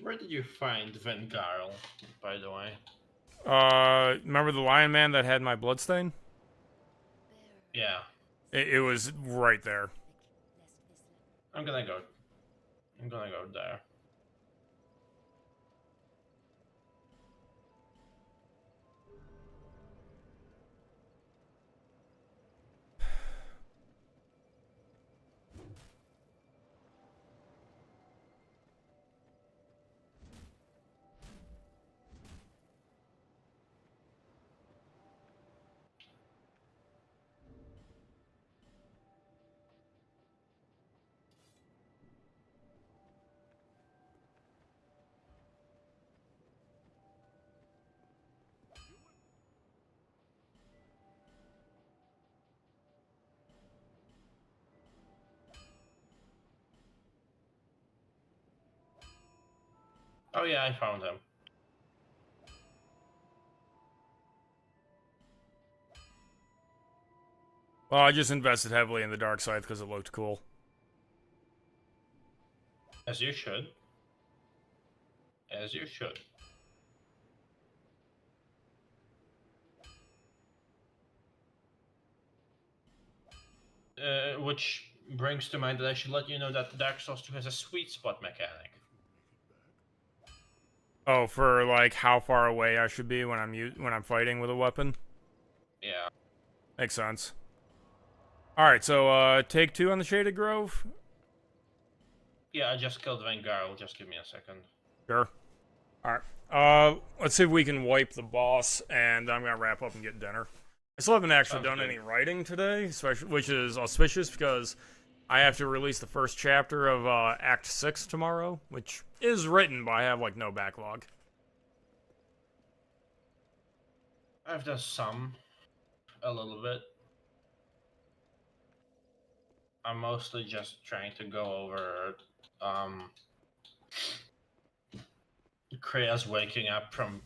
Where did you find Vengarl, by the way? Remember the lion man that had my bloodstain? Yeah. It was right there. I'm gonna go. I'm gonna go there. Oh yeah, I found him. Well, I just invested heavily in the dark side because it looked cool. As you should. As you should. Which brings to mind that I should let you know that Dark Souls 2 has a sweet spot mechanic. Oh, for like how far away I should be when I'm fighting with a weapon. Yeah. Makes sense. All right, so take 2 on the Shaded Grove. Yeah, I just killed Vengarl. Just give me a second. Sure. All right. Let's see if we can wipe the boss, and I'm gonna wrap up and get dinner. I still haven't actually Sounds done good. any writing today, especially, which is auspicious because I have to release the first chapter of Act 6 tomorrow, which is written, but I have like no backlog. I've done some, a little bit. I'm mostly just trying to go over Krea's waking up from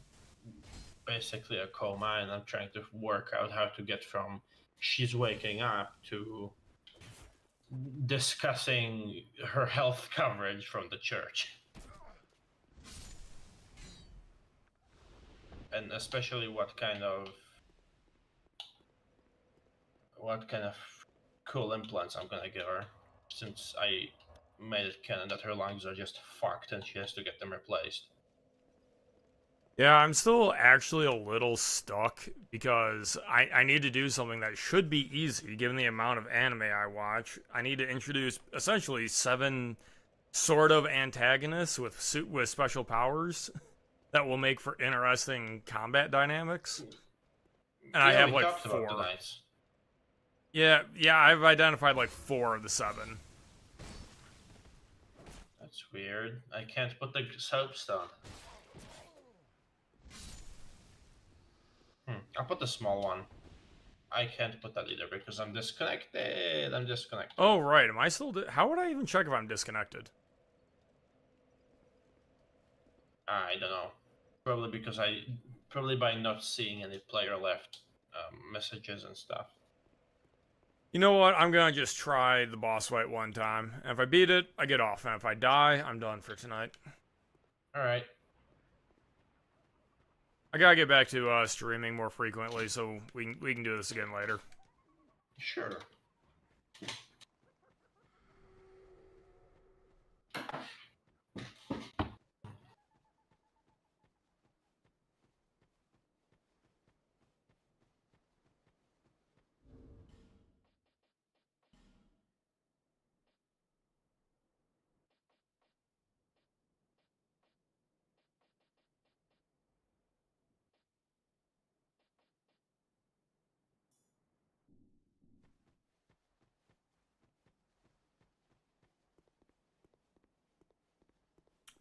basically a coma, and I'm trying to work out how to get from she's waking up to discussing her health coverage from the church. And especially what kind of cool implants I'm gonna give her, since I made it canon that her lungs are just fucked and she has to get them replaced. Yeah, I'm still actually a little stuck because I need to do something that should be easy given the amount of anime I watch. I need to introduce essentially 7 sort of antagonists with special powers that will make for interesting combat dynamics. And I Yeah, have we like talked about 4. the knights. Yeah, I've identified like 4 of the 7. That's weird. I can't put the soapstone. I'll put the small one. I can't put that either because I'm disconnected. I'm disconnected. Oh right, am I still? How would I even check if I'm disconnected? I don't know. Probably by not seeing any player left messages and stuff. You know what? I'm gonna just try the boss fight one time. And if I beat it, I get off. And if I die, I'm done for tonight. All right. I gotta get back to streaming more frequently, so we can do this again later. Sure.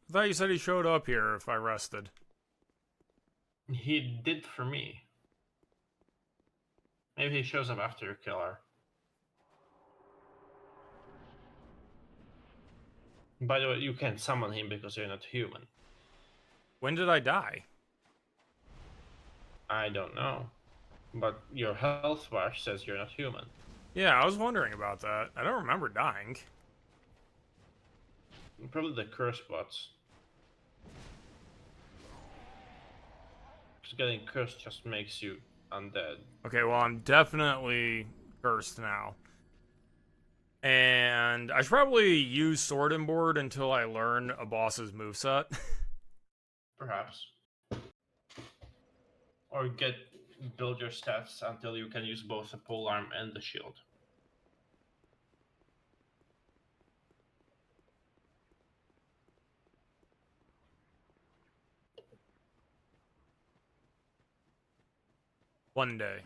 I thought you said he showed up here if I rested. He did for me. Maybe he shows up after you kill her. By the way, you can't summon him because you're not human. When did I die? I don't know. But your health bar says you're not human. Yeah, I was wondering about that. I don't remember dying. Probably the curse bots. Because getting cursed just makes you undead. Okay, well I'm definitely cursed now. And I should probably use Sword and Board until I learn a boss's moveset. Perhaps. Or build your stats until you can use both the polearm and the shield. One day.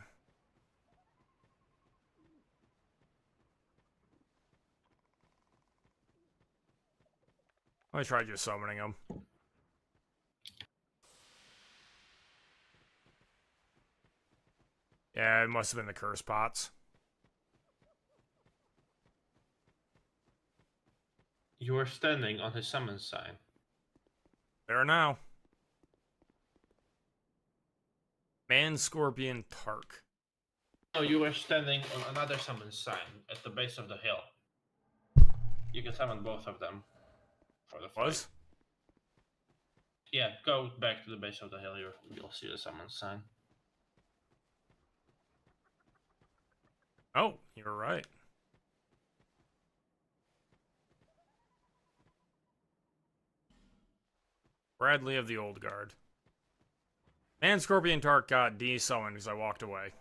Let me try just summoning him. Yeah, it must have been the curse pots. You are standing on his summon sign. There now. Man Scorpion Tark. No, you are standing on another summon sign at the base of the hill. You can summon both of them for the fight. Was? Yeah, go back to the base of the hill. You'll see the summon sign. Oh, you're right. Bradley of the Old Guard. Man Scorpion Tark got de-summoned because I walked away.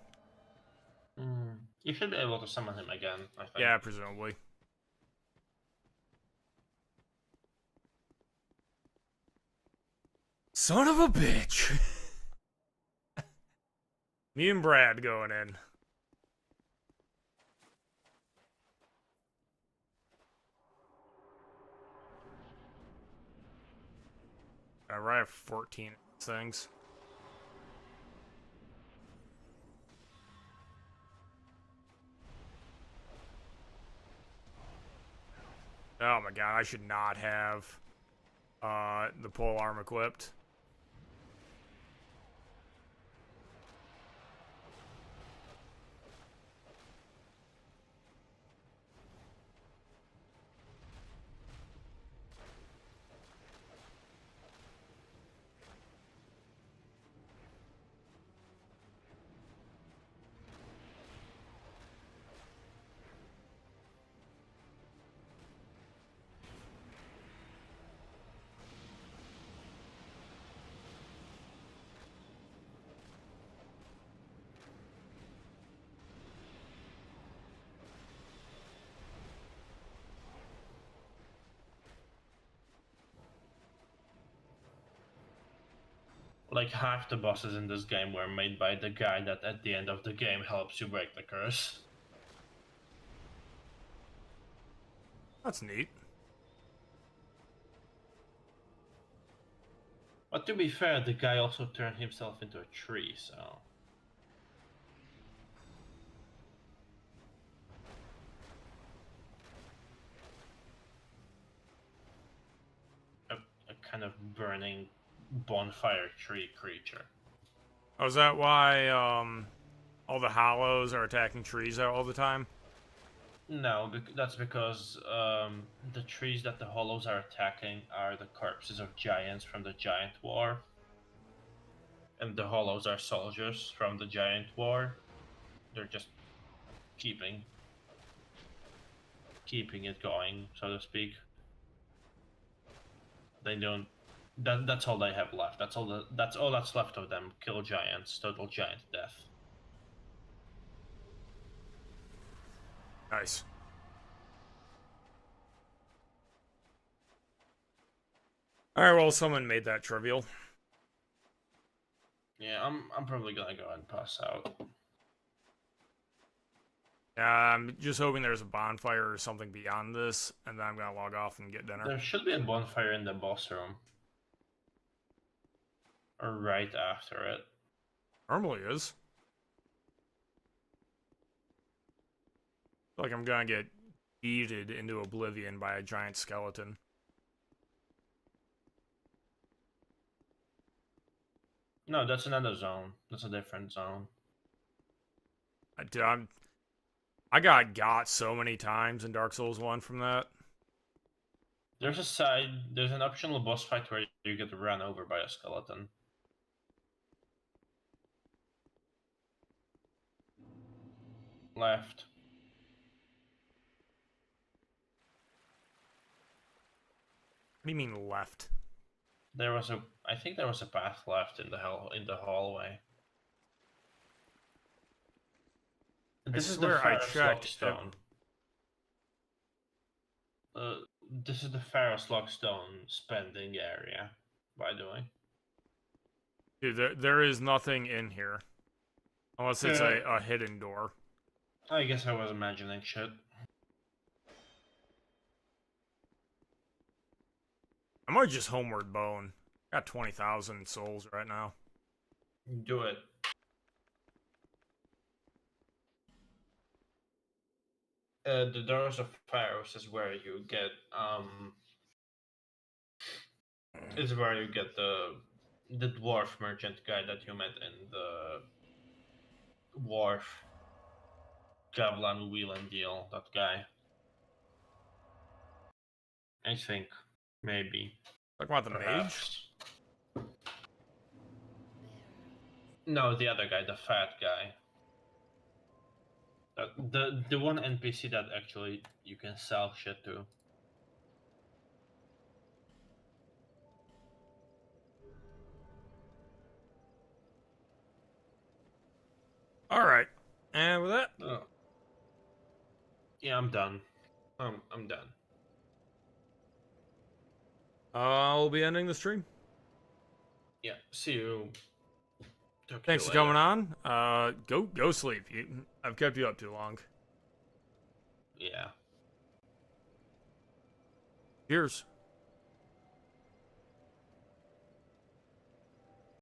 You should be able to summon him again, I think. Yeah, presumably. Son of a bitch! Me and Brad going in. I have 14 things. Oh my god, I should not have the pole arm equipped. Like half the bosses in this game were made by the guy that at the end of the game helps you break the curse. That's neat. But to be fair, the guy also turned himself into a tree, so... A kind of burning bonfire tree creature. Oh, is that why all the hollows are attacking trees all the time? No, that's because the trees that the hollows are attacking are the corpses of giants from the Giant War. And the hollows are soldiers from the Giant War. They're just keeping it going, so to speak. They don't. That's all they have left. That's all that's left of them. Kill giants. Total giant death. Nice. Alright, well, someone made that trivial. Yeah, I'm probably gonna go and pass out. I'm just hoping there's a bonfire or something beyond this, and then I'm gonna log off and get dinner. There should be a bonfire in the boss room. Or right after it. Normally is. Like I'm gonna get yeeted into oblivion by a giant skeleton. No, that's another zone. That's a different zone. I got so many times in Dark Souls 1 from that. There's an optional boss fight where you get run over by a skeleton. Left. do you mean left? I think there was a path left in the hallway. This is the swear I Ferris lock checked. stone. This is the Ferris lock stone spending area, by the way. Dude, there is nothing in here. Unless it's a hidden door. I guess I was imagining shit. I might just homeward bone. Got 20,000 souls right now. Do it. The Doors of Pharaohs is where you get is where you get the dwarf merchant guy that you met in the wharf. Javelin wheel and deal, that guy. I think. Maybe. Talking about the mage? Perhaps. No, the other guy, the fat guy. The one NPC that actually you can sell shit to. Alright. And with that, Oh. Yeah, I'm done. I'm done. I'll be ending the stream. Yeah, see you. Talk to Thanks you for coming later. on. Go sleep. I've kept you up too long. Yeah. Cheers.